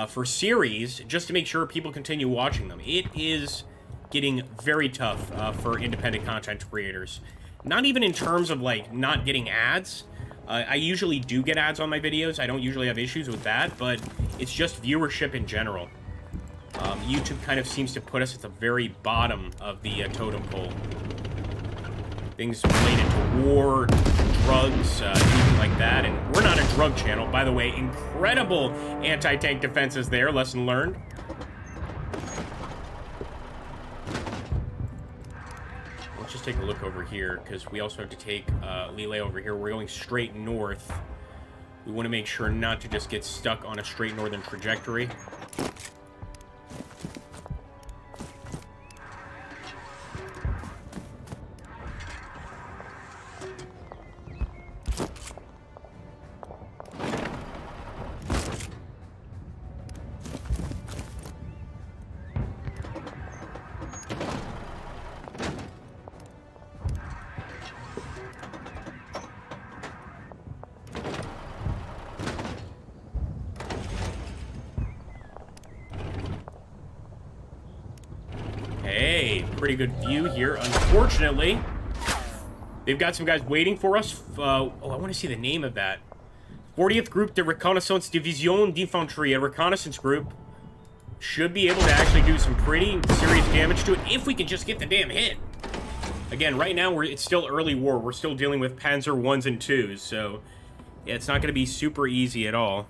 for series just to make sure people continue watching them. It is getting very tough for independent content creators. Not even in terms of, like, not getting ads. I usually do get ads on my videos. I don't usually have issues with that, but it's just viewership in general. YouTube kind of seems to put us at the very bottom of the totem pole. Things related to war, drugs, anything like that. And we're not a drug channel. By the way, incredible anti-tank defenses there. Lesson learned. Let's just take a look over here, because we also have to take Lille over here. We're going straight north. We want to make sure not to just get stuck on a straight northern trajectory. Hey, pretty good view here. Unfortunately, they've got some guys waiting for us. Oh, I want to see the name of that. 40th Group de Reconnaissance Division d'Infanterie, a reconnaissance group. Should be able to actually do some pretty serious damage to it if we can just get the damn hit. Again, right now, it's still early war. We're still dealing with Panzer 1s and 2s, so yeah, it's not going to be super easy at all.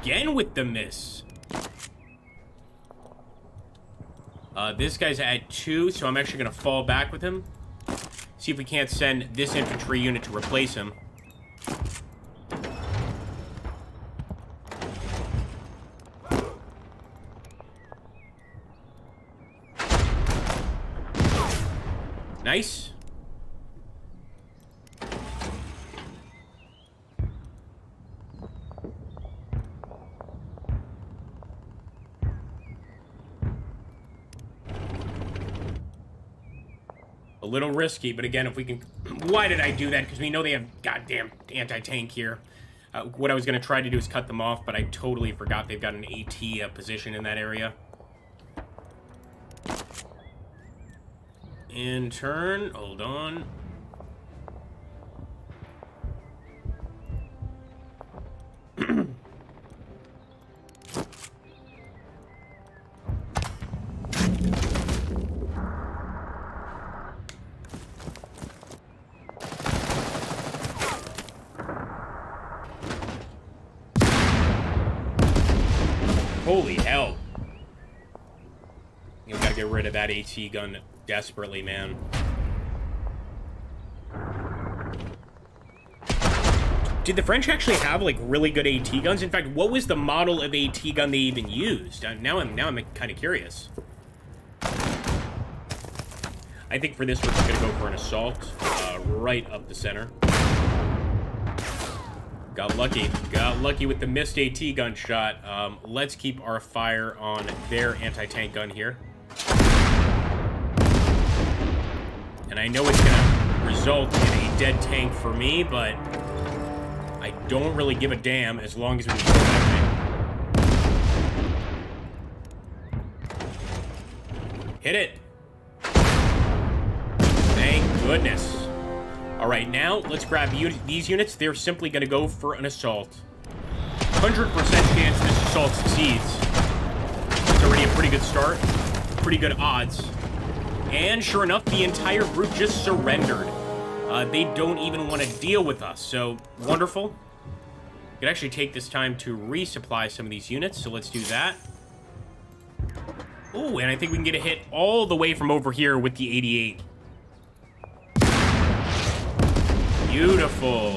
Again with the miss. This guy's at 2, so I'm actually going to fall back with him. See if we can't send this infantry unit to replace him. Nice. A little risky, but again, if we can... Why did I do that? Because we know they have goddamn anti-tank here. What I was going to try to do is cut them off, but I totally forgot they've got an AT position in that area. In turn, hold on. Holy hell. We gotta get rid of that AT gun desperately, man. Did the French actually have, like, really good AT guns? In fact, what was the model of AT gun they even used? Now I'm kind of curious. I think for this, we're just going to go for an assault right up the center. Got lucky. Got lucky with the missed AT gun shot. Let's keep our fire on their anti-tank gun here. And I know it's going to result in a dead tank for me, but I don't really give a damn as long as we kill that thing. Hit it. Thank goodness. All right, now let's grab these units. They're simply going to go for an assault. 100% chance this assault succeeds. It's already a pretty good start. Pretty good odds. And sure enough, the entire group just surrendered. They don't even want to deal with us, so wonderful. We could actually take this time to resupply some of these units, so let's do that. Ooh, and I think we can get a hit all the way from over here with the 88. Beautiful.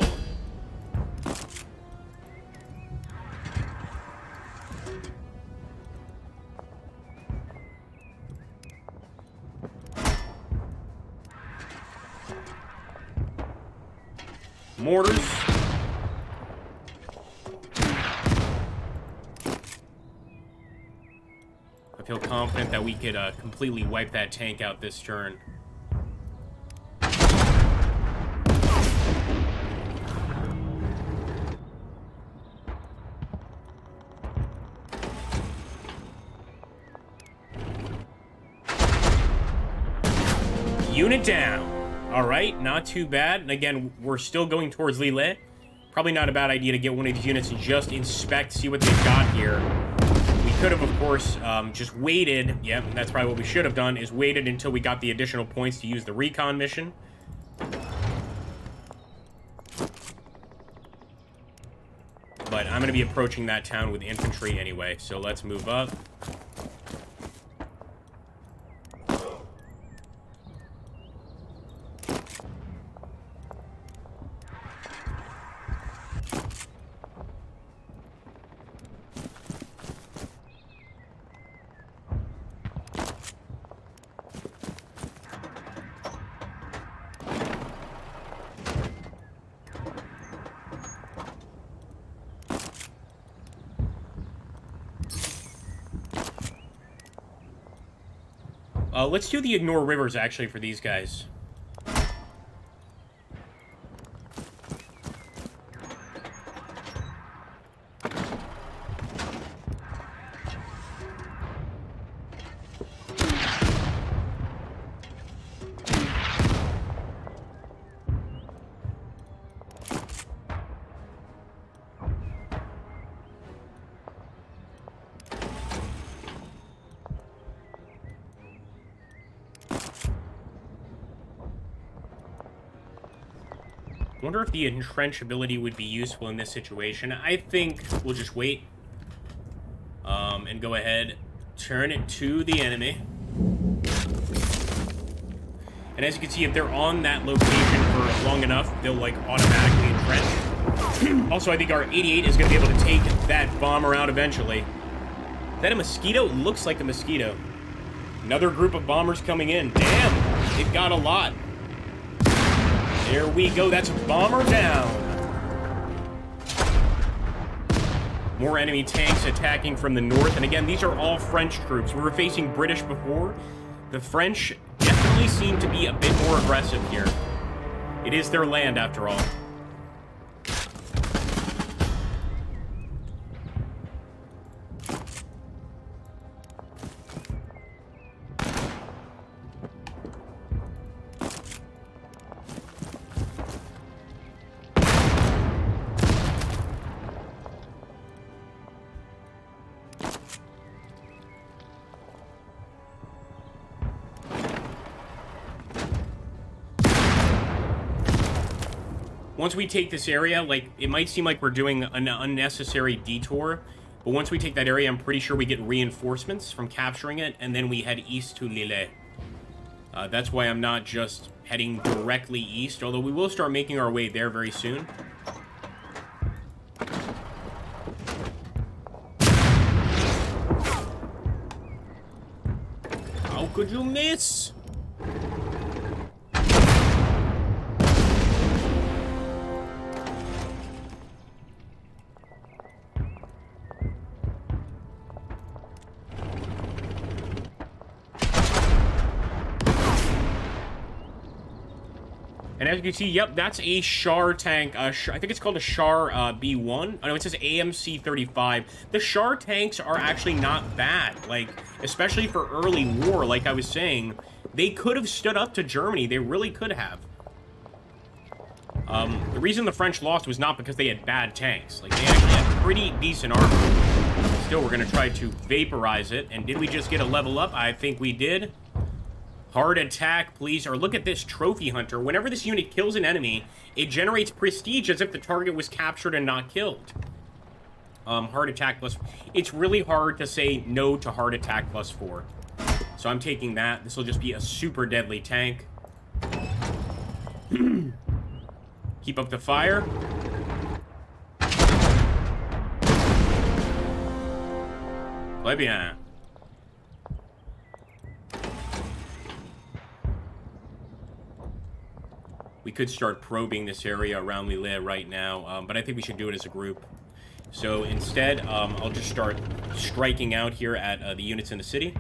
Mortars. I feel confident that we could completely wipe that tank out this turn. Unit down. All right, not too bad. And again, we're still going towards Lille. Probably not a bad idea to get one of these units and just inspect, see what they've got here. We could have, of course, just waited. Yeah, that's probably what we should have done, is waited until we got the additional points to use the recon mission. But I'm going to be approaching that town with infantry anyway, so let's move up. Let's do the ignore rivers, actually, for these guys. Wonder if the entrench ability would be useful in this situation. I think we'll just wait and go ahead, turn it to the enemy. And as you can see, if they're on that location for long enough, they'll like automatically entrench. Also, I think our 88 is going to be able to take that bomber out eventually. Is that a mosquito? It looks like a mosquito. Another group of bombers coming in. Damn, it got a lot. There we go, that's a bomber down. More enemy tanks attacking from the north, and again, these are all French troops. We were facing British before. The French definitely seem to be a bit more aggressive here. It is their land, after all. Once we take this area, like, it might seem like we're doing an unnecessary detour, but once we take that area, I'm pretty sure we get reinforcements from capturing it, and then we head east to Lille. That's why I'm not just heading directly east, although we will start making our way there very soon. this? And as you can see, yep, that's a Char tank. I think it's called a Char B1. Oh, no, it says AMC 35. The Char tanks are actually not bad. Like, especially for early war, like I was saying, they could have stood up to Germany. They really could have. The reason the French lost was not because they had bad tanks. Like, they actually had pretty decent armor. Still, we're going to try to vaporize it. And did we just get a level up? I think we did. Hard attack, please. Or look at this trophy hunter. Whenever this unit kills an enemy, it generates prestige as if the target was captured and not killed. Hard attack plus... It's really hard to say no to hard attack plus 4. So I'm taking that. This will just be a super deadly tank. Keep up the fire. Très bien. We could start probing this area around Lille right now, but I think we should do it as a group. So instead, I'll just start striking out here at the units in the city.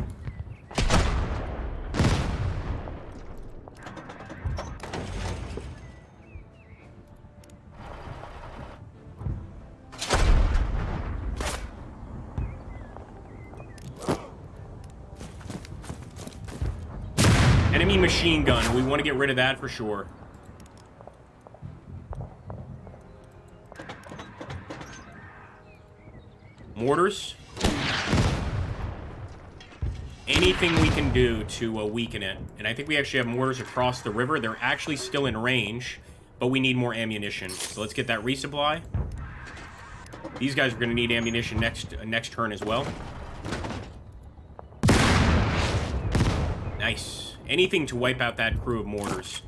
Enemy machine gun. We want to get rid of that for sure. Mortars. Anything we can do to weaken it. And I think we actually have mortars across the river. They're actually still in range, but we need more ammunition. So let's get that resupply. These guys are going to need ammunition next turn as well. Nice. Anything to wipe out that crew of mortars.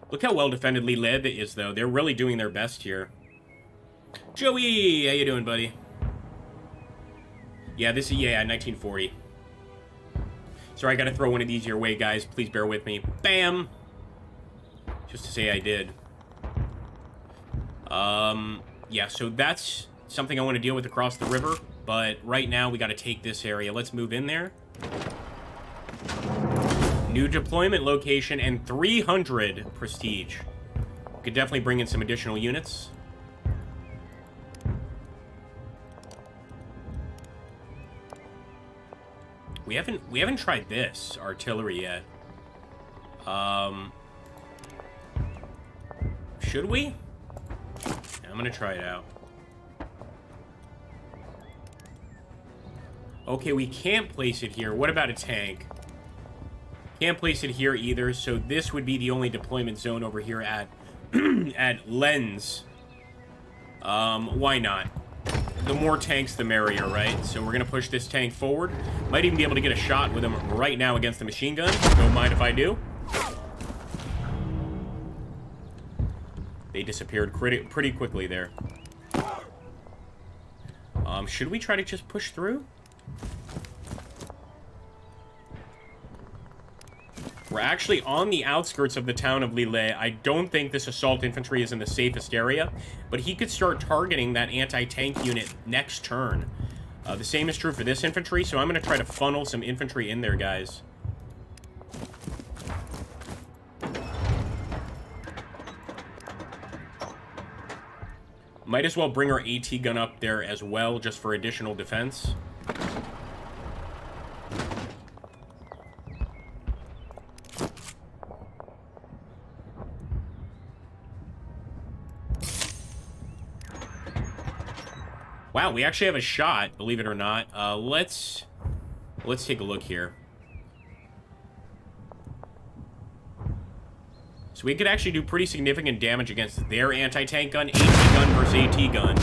Look how well defended Lille is, though. They're really doing their best here. Joey, how you doing, buddy? Yeah, this is, yeah, 1940. Sorry, I gotta throw one of these your way, guys. Please bear with me. Bam! Just to say I did. Yeah, so that's something I want to deal with across the river. But right now, we gotta take this area. Let's move in there. New deployment location and 300 prestige. Could definitely bring in some additional units. We haven't tried this artillery yet. Should we? I'm gonna try it out. Okay, we can't place it here. What about a tank? Can't place it here either, so this would be the only deployment zone over here at at Lens. Why not? The more tanks, the merrier, right? So we're gonna push this tank forward. Might even be able to get a shot with him right now against the machine gun. Don't mind if I do. They disappeared pretty quickly there. Should we try to just push through? We're actually on the outskirts of the town of Lille. I don't think this assault infantry is in the safest area, but he could start targeting that anti-tank unit next turn. The same is true for this infantry, so I'm going to try to funnel some infantry in there, guys. Might as well bring our AT gun up there as well, just for additional defense. Wow, we actually have a shot, believe it or not. Let's take a look here. So we could actually do pretty significant damage against their anti-tank gun, AT gun versus AT gun.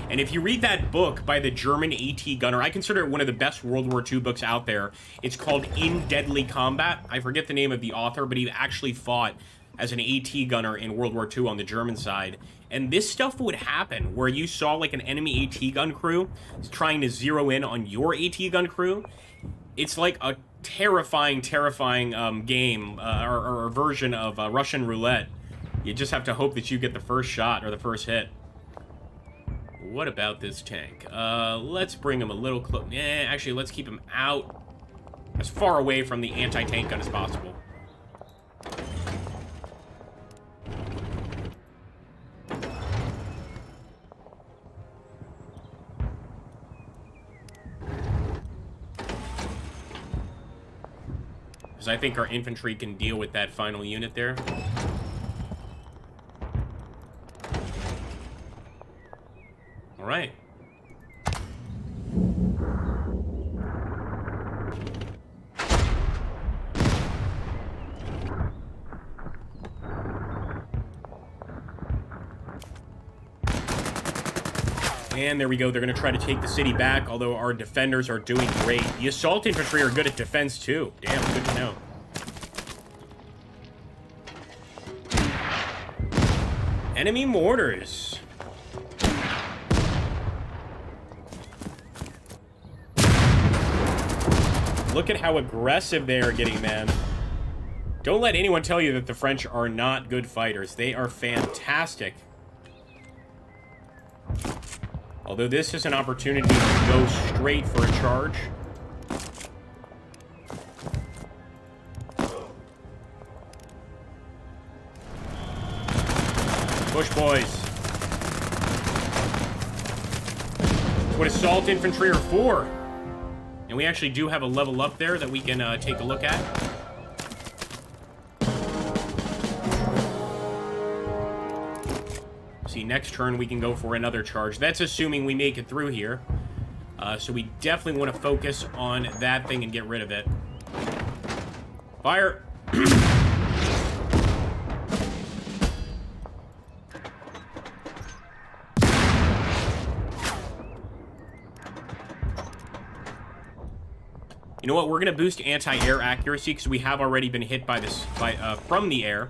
And if you read that book by the German AT gunner, I consider it one of the best World War II books out there. It's called In Deadly Combat. I forget the name of the author, but he actually fought as an AT gunner in World War II on the German side. And this stuff would happen where you saw like an enemy AT gun crew trying to zero in on your AT gun crew. It's like a terrifying game or version of Russian roulette. You just have to hope that you get the first shot or the first hit. What about this tank? Let's bring him a little close. Actually, let's keep him out as far away from the anti-tank gun as possible. Because I think our infantry can deal with that final unit there. All right. And there we go. They're going to try to take the city back, although our defenders are doing great. The assault infantry are good at defense, too. Damn, good to know. Enemy mortars. Look at how aggressive they are getting, man. Don't let anyone tell you that the French are not good fighters. They are fantastic. Although this is an opportunity to go straight for a charge. Push, boys. That's what assault infantry are for. And we actually do have a level up there that we can take a look at. See, next turn we can go for another charge. That's assuming we make it through here. So we definitely want to focus on that thing and get rid of it. Fire! You know what? We're going to boost anti-air accuracy because we have already been hit by this from the air.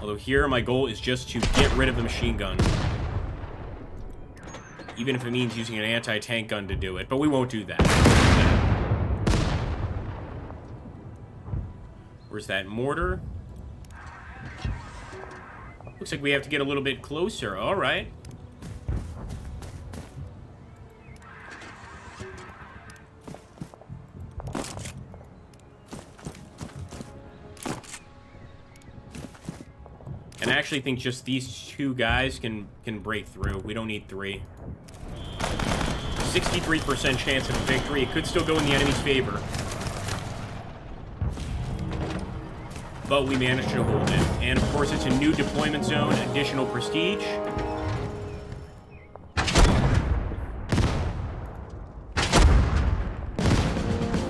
Although here, my goal is just to get rid of the machine gun. Even if it means using an anti-tank gun to do it. But we won't do that. Where's that mortar? Looks like we have to get a little bit closer. All right. And I actually think just these two guys can break through. We don't need three. 63% chance of a victory. It could still go in the enemy's favor. But we managed to hold it. And of course, it's a new deployment zone, additional prestige.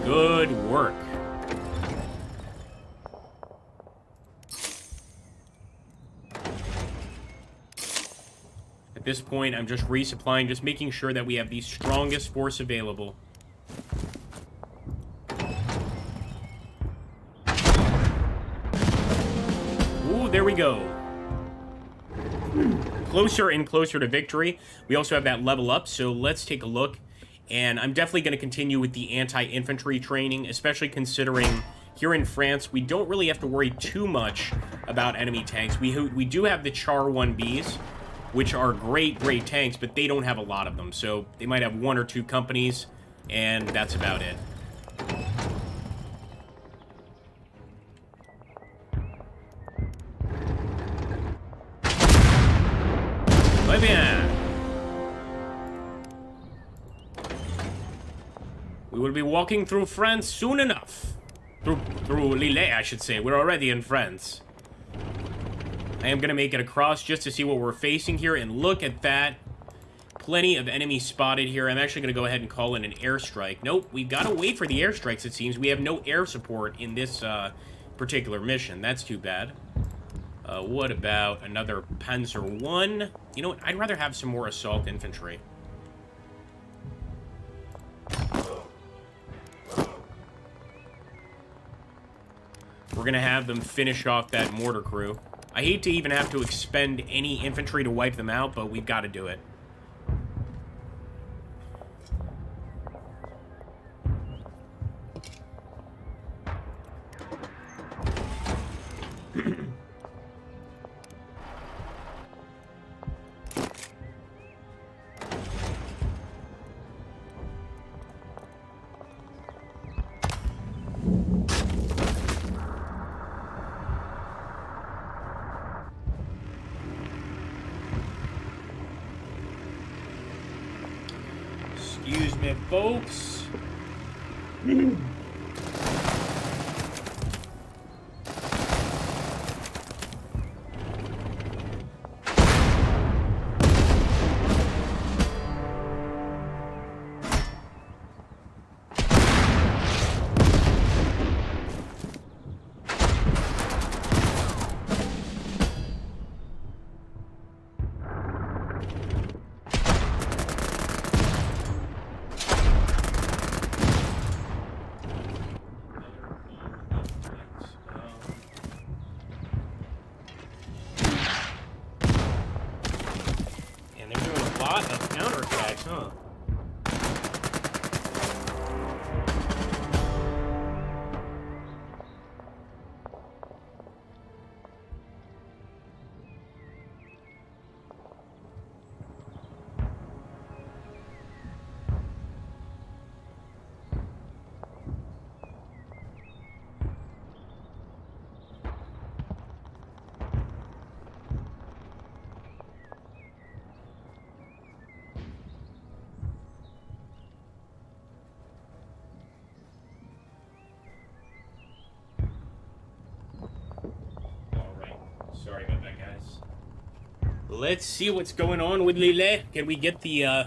Good work. At this point, I'm just resupplying, just making sure that we have the strongest force available. Ooh, there we go. Closer and closer to victory. We also have that level up, so let's take a look. And I'm definitely going to continue with the anti-infantry training, especially considering here in France, we don't really have to worry too much about enemy tanks. We do have the Char 1Bs, which are great tanks, but they don't have a lot of them. So they might have one or two companies, and that's about it. Muy bien. We will be walking through France soon enough. Through Lille, I should say. We're already in France. I am going to make it across just to see what we're facing here, and look at that. Plenty of enemies spotted here. I'm actually going to go ahead and call in an airstrike. Nope, we've got to wait for the airstrikes, it seems. We have no air support in this particular mission. That's too bad. What about another Panzer 1? You know what? I'd rather have some more assault infantry. We're going to have them finish off that mortar crew. I hate to even have to expend any infantry to wipe them out, but we've got to do it. Excuse me, folks. Huh. Sorry about that, guys. Let's see what's going on with Lille. Can we get the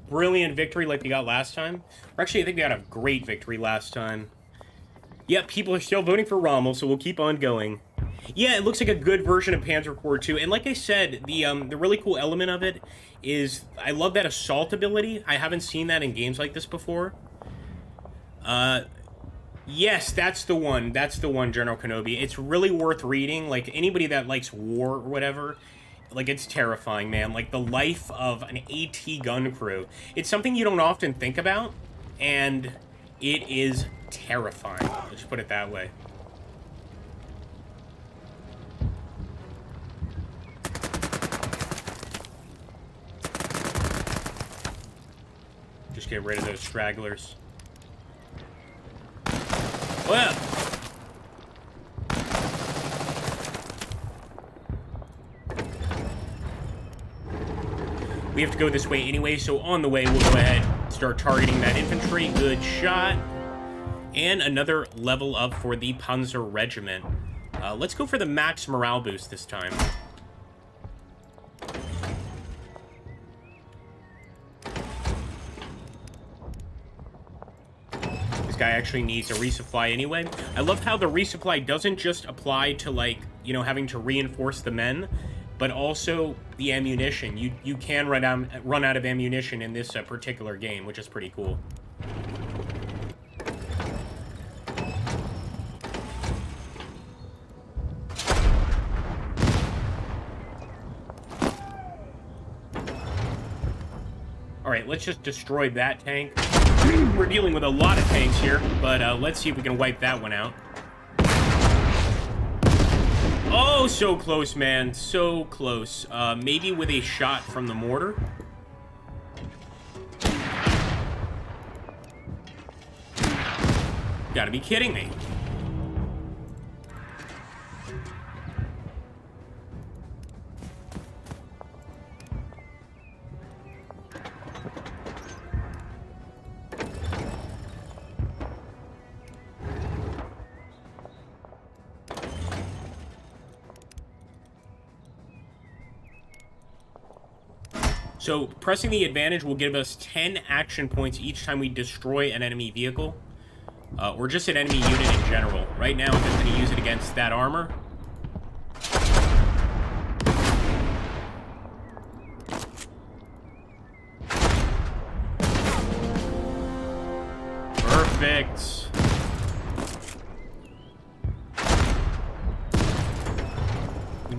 brilliant victory like we got last time? Or actually, I think we got a great victory last time. Yep, people are still voting for Rommel, so we'll keep on going. Yeah, it looks like a good version of Panzer Corps 2. And like I said, the really cool element of it is I love that assault ability. I haven't seen that in games like this before. Yes, that's the one. That's the one, General Kenobi. It's really worth reading. Like, anybody that likes war or whatever, like, it's terrifying, man. Like, the life of an AT gun crew. It's something you don't often think about, and it is terrifying. Let's put it that way. Just get rid of those stragglers. Well, we have to go this way anyway, so on the way, we'll go ahead and start targeting that infantry. Good shot. And another level up for the Panzer Regiment. Let's go for the max morale boost this time. Guy actually needs a resupply anyway. I love how the resupply doesn't just apply to, like, you know, having to reinforce the men, but also the ammunition. You can run out of ammunition in this particular game, which is pretty cool. All right, let's just destroy that tank. We're dealing with a lot of tanks here, but let's see if we can wipe that one out. Oh, so close, man. So close. Maybe with a shot from the mortar. Gotta be kidding me. So, pressing the advantage will give us 10 action points each time we destroy an enemy vehicle. Or just an enemy unit in general. Right now, I'm just going to use it against that armor. Perfect.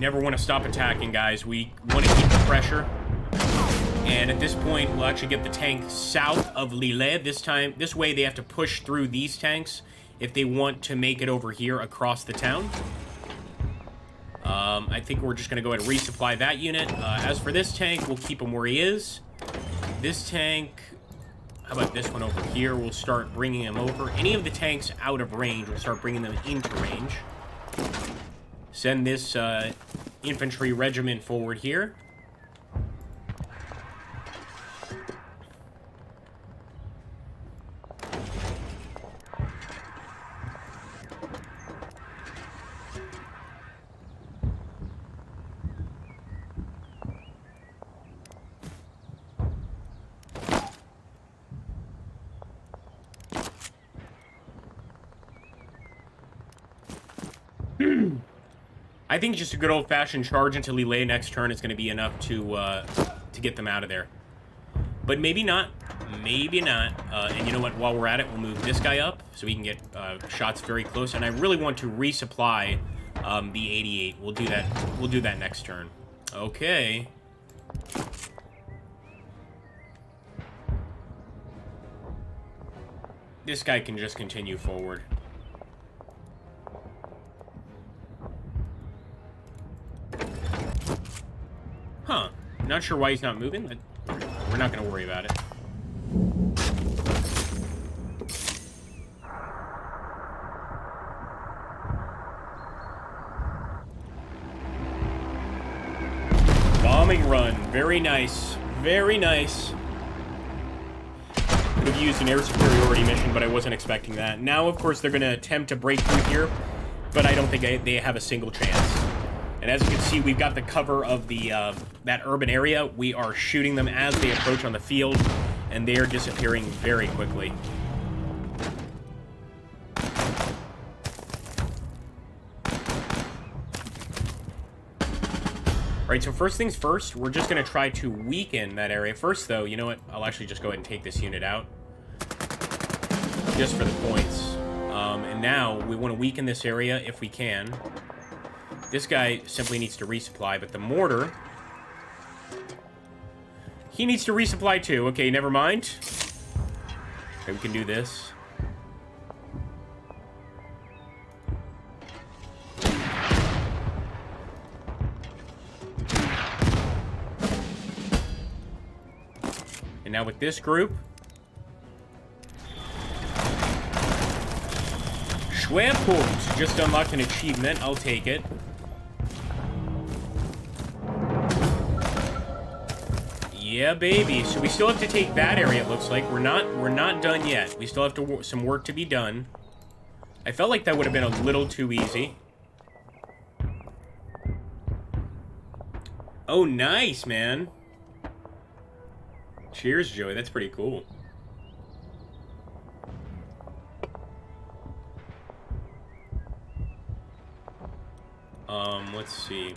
never want to stop attacking, guys. We want to keep the pressure. And at this point, we'll actually get the tank south of Lille. This way they have to push through these tanks if they want to make it over here across the town. I think we're just going to go ahead and resupply that unit. As for this tank, we'll keep him where he is. This tank... How about this one over here? We'll start bringing him over. Any of the tanks out of range, we'll start bringing them into range. Send this infantry regiment forward here. I think just a good old-fashioned charge into Lille next turn is going to be enough to get them out of there. But maybe not. Maybe not. And you know what? While we're at it, we'll move this guy up so we can get shots very close. And I really want to resupply the 88. We'll do that. We'll do that next turn. Okay. This guy can just continue forward. Huh. Not sure why he's not moving, but we're not going to worry about it. Bombing run. Very nice. Very nice. Could have used an air superiority mission, but I wasn't expecting that. Now, of course, they're going to attempt to break through here, but I don't think they have a single chance. And as you can see, we've got the cover of the that urban area. We are shooting them as they approach on the field, and they are disappearing very quickly. Alright, so first things first, we're just going to try to weaken that area. First, though, you know what? I'll actually just go ahead and take this unit out. Just for the points. And now, we want to weaken this area if we can. This guy simply needs to resupply, but the mortar... He needs to resupply too. Okay, never mind. Okay, we can do this. And now with this group... Schwerpunkt! Just unlocked an achievement. I'll take it. Yeah, baby. So we still have to take that area, it looks like. We're not done yet. We still have some work to be done. I felt like that would have been a little too easy. Oh, nice, man. Cheers, Joey. That's pretty cool. Let's see.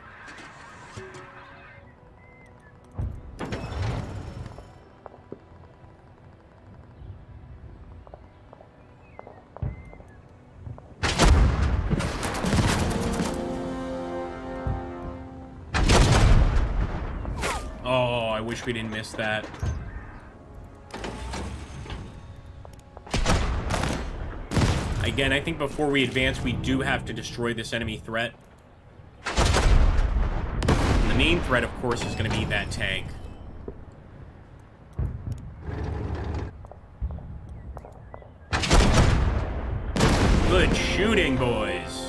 Oh, I wish we didn't miss that. Again, I think before we advance, we do have to destroy this enemy threat. And the main threat, of course, is going to be that tank. Good shooting, boys.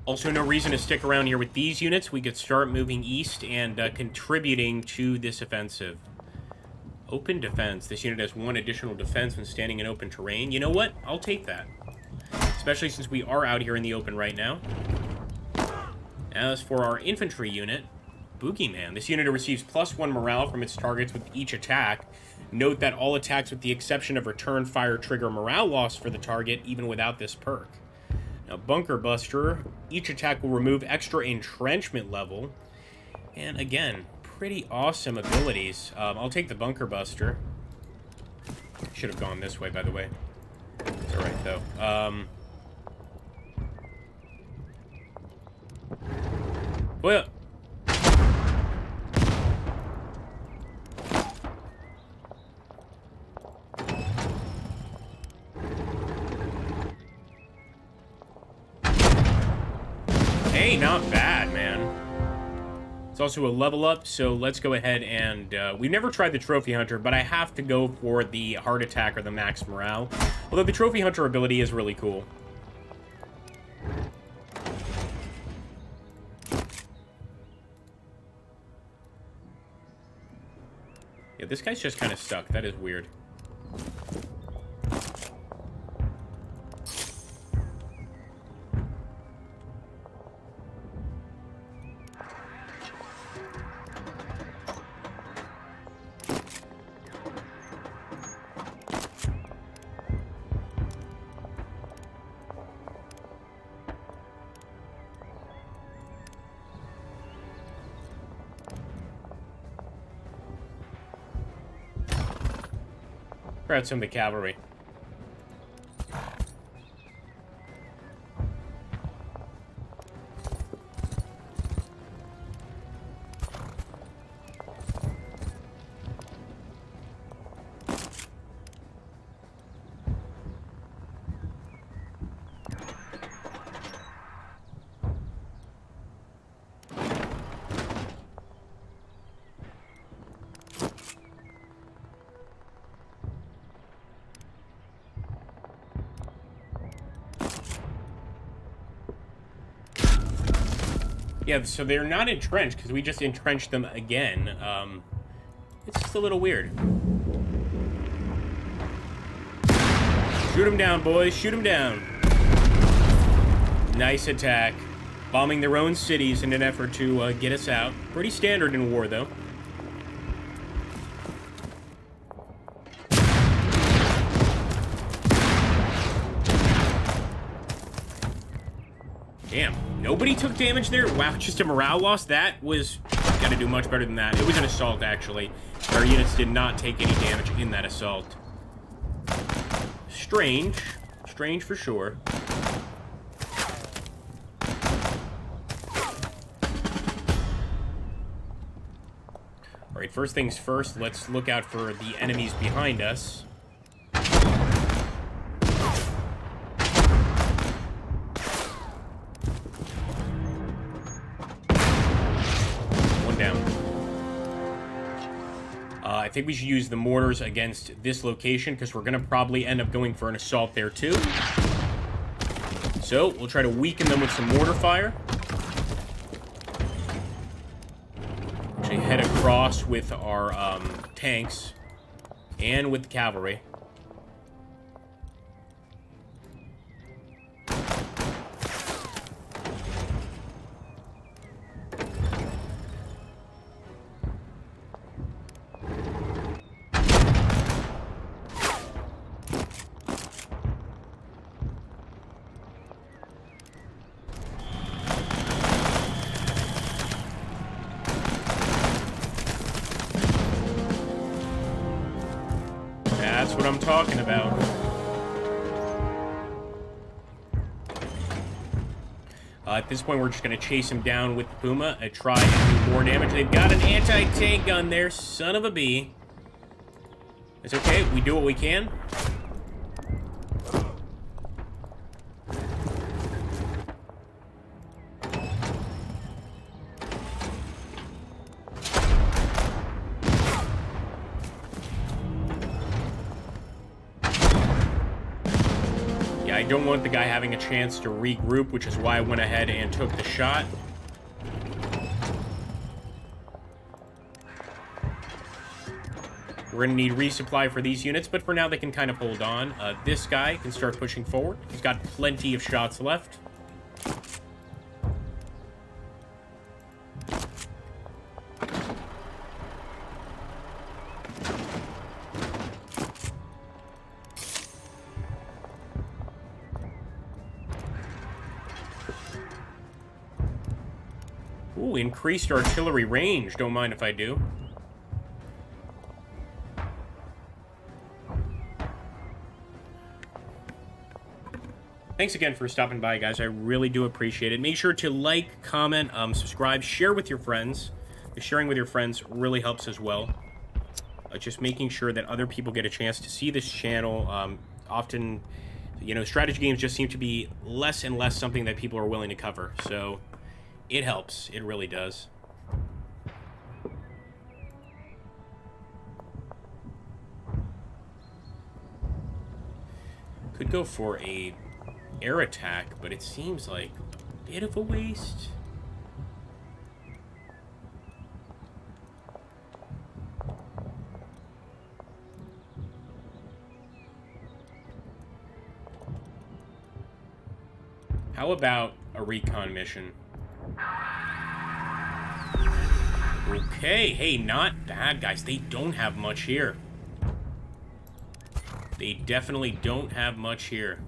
Also, no reason to stick around here with these units. We could start moving east and contributing to this offensive. Open defense. This unit has 1 additional defense when standing in open terrain. You know what? I'll take that. Especially since we are out here in the open right now. As for our infantry unit, Boogeyman. This unit receives +1 morale from its targets with each attack. Note that all attacks with the exception of return fire trigger morale loss for the target, even without this perk. Now, Bunker Buster, each attack will remove extra entrenchment level. And again, pretty awesome abilities. I'll take the Bunker Buster. Should have gone this way, by the way. It's alright, though. Well... Hey, not bad, man. It's also a level up, so let's go ahead and... we've never tried the Trophy Hunter, but I have to go for the Heart Attack or the Max Morale. Although the Trophy Hunter ability is really cool. Yeah, this guy's just kind of stuck. That is weird. Grab some of the cavalry. Yeah, so they're not entrenched, because we just entrenched them again. It's just a little weird. Shoot them down, boys. Shoot them down. Nice attack. Bombing their own cities in an effort to get us out. Pretty standard in war, though. Damn. Nobody took damage there? Wow, just a morale loss? That was... Gotta do much better than that. It was an assault, actually. Our units did not take any damage in that assault. Strange. Strange for sure. Alright, first things first, let's look out for the enemies behind us. I think we should use the mortars against this location because we're going to probably end up going for an assault there too. So we'll try to weaken them with some mortar fire. Actually head across with our tanks and with the cavalry. That's what I'm talking about. At this point, we're just going to chase him down with the Puma and try and do more damage. They've got an anti-tank gun there, son of a bee. It's okay, we do what we can. I don't want the guy having a chance to regroup, which is why I went ahead and took the shot. We're going to need resupply for these units, but for now they can kind of hold on. This guy can start pushing forward. He's got plenty of shots left. Ooh, increased artillery range. Don't mind if I do. Thanks again for stopping by, guys. I really do appreciate it. Make sure to like, comment, subscribe, share with your friends. The sharing with your friends really helps as well. Just making sure that other people get a chance to see this channel. Often, you know, strategy games just seem to be less and less something that people are willing to cover. So it helps. It really does. Could go for a air attack, but it seems like a bit of a waste. How about a recon mission? Okay, hey, not bad, guys. They don't have much here. They definitely don't have much here.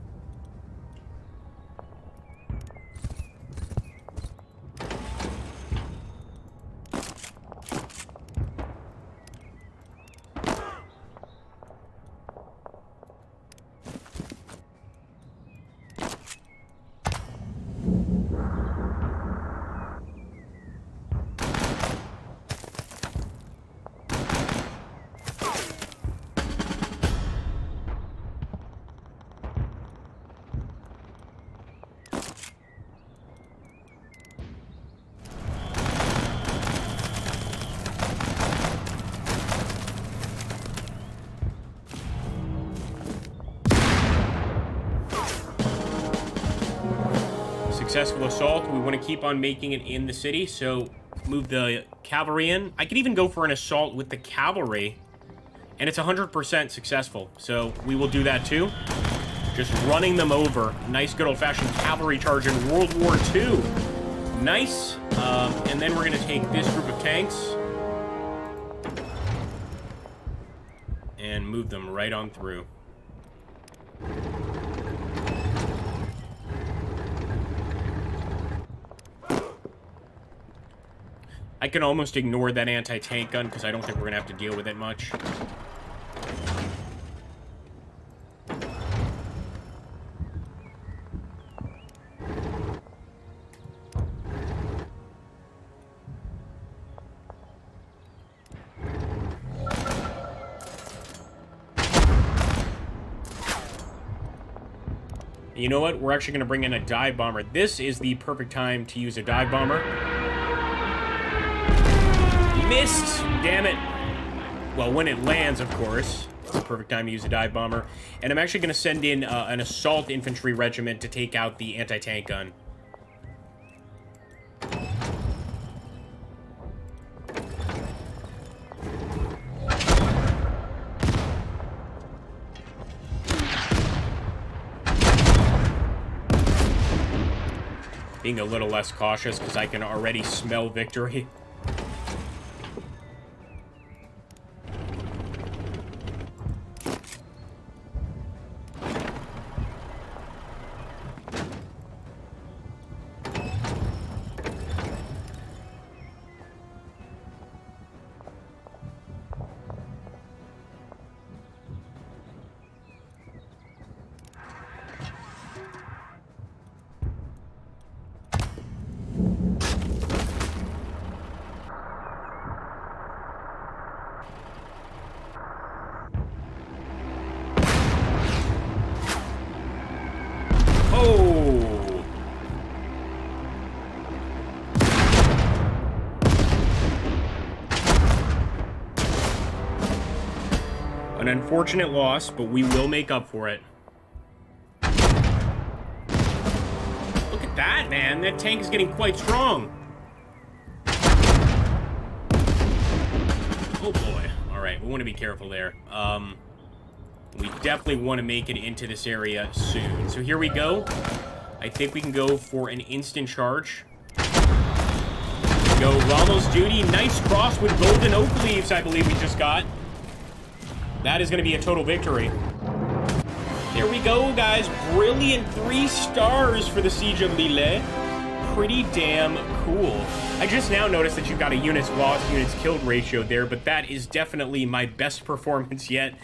Successful assault. We want to keep on making it in the city, so move the cavalry in. I could even go for an assault with the cavalry, and it's 100% successful, so we will do that too. Just running them over. Nice good old-fashioned cavalry charge in World War II. Nice. And then we're going to take this group of tanks and move them right on through. I can almost ignore that anti-tank gun because I don't think we're going to have to deal with it much. You know what? We're actually going to bring in a dive bomber. This is the perfect time to use a dive bomber. Missed! Damn it. Well, when it lands, of course. It's the perfect time to use a dive bomber. And I'm actually going to send in an assault infantry regiment to take out the anti-tank gun. Being a little less cautious because I can already smell victory. An unfortunate loss, but we will make up for it. Look at that, man. That tank is getting quite strong. Oh, boy. All right, we want to be careful there. We definitely want to make it into this area soon. So here we go. I think we can go for an instant charge. Go Rommel's duty. Nice cross with golden oak leaves, I believe we just got. That is going to be a total victory. There we go, guys. Brilliant 3 stars for the Siege of Lille. pretty damn cool. I just now noticed that you've got a units lost, units killed ratio there, but that is definitely my best performance yet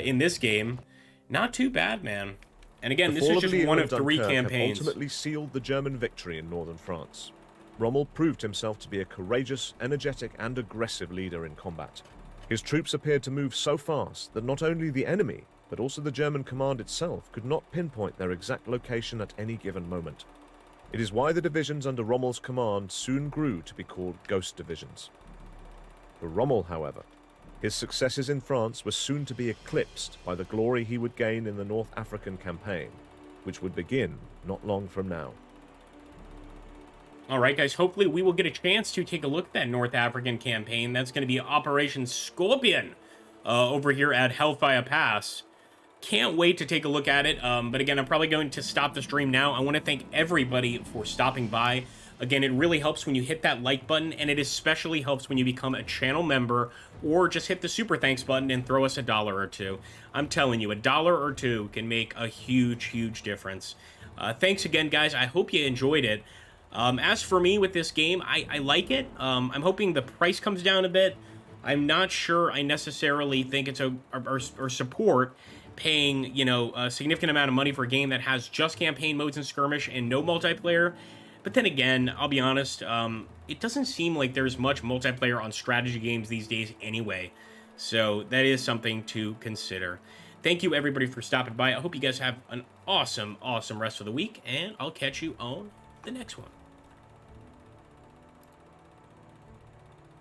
in this game. Not too bad, man. And again, this is just one of 3 campaigns. Ultimately sealed the German victory in northern France. Rommel proved himself to be a courageous, energetic, and aggressive leader in combat. His troops appeared to move so fast that not only the enemy, but also the German command itself could not pinpoint their exact location at any given moment. It is why the divisions under Rommel's command soon grew to be called ghost divisions. For Rommel, however, his successes in France were soon to be eclipsed by the glory he would gain in the North African campaign, which would begin not long from now. All right, guys, hopefully we will get a chance to take a look at that North African campaign. That's going to be Operation Scorpion over here at Hellfire Pass. Can't wait to take a look at it. But again, I'm probably going to stop the stream now. I want to thank everybody for stopping by. Again, it really helps when you hit that like button, and it especially helps when you become a channel member or just hit the super thanks button and throw us $1 or $2. I'm telling you, $1 or $2 can make a huge, huge difference. Thanks again, guys. I hope you enjoyed it. As for me with this game, I like it. I'm hoping the price comes down a bit. I'm not sure I necessarily think it's or support paying, you know, a significant amount of money for a game that has just campaign modes and skirmish and no multiplayer. But then again, I'll be honest, it doesn't seem like there's much multiplayer on strategy games these days anyway. So that is something to consider. Thank you, everybody, for stopping by. I hope you guys have an awesome, awesome rest of the week, and I'll catch you on the next one.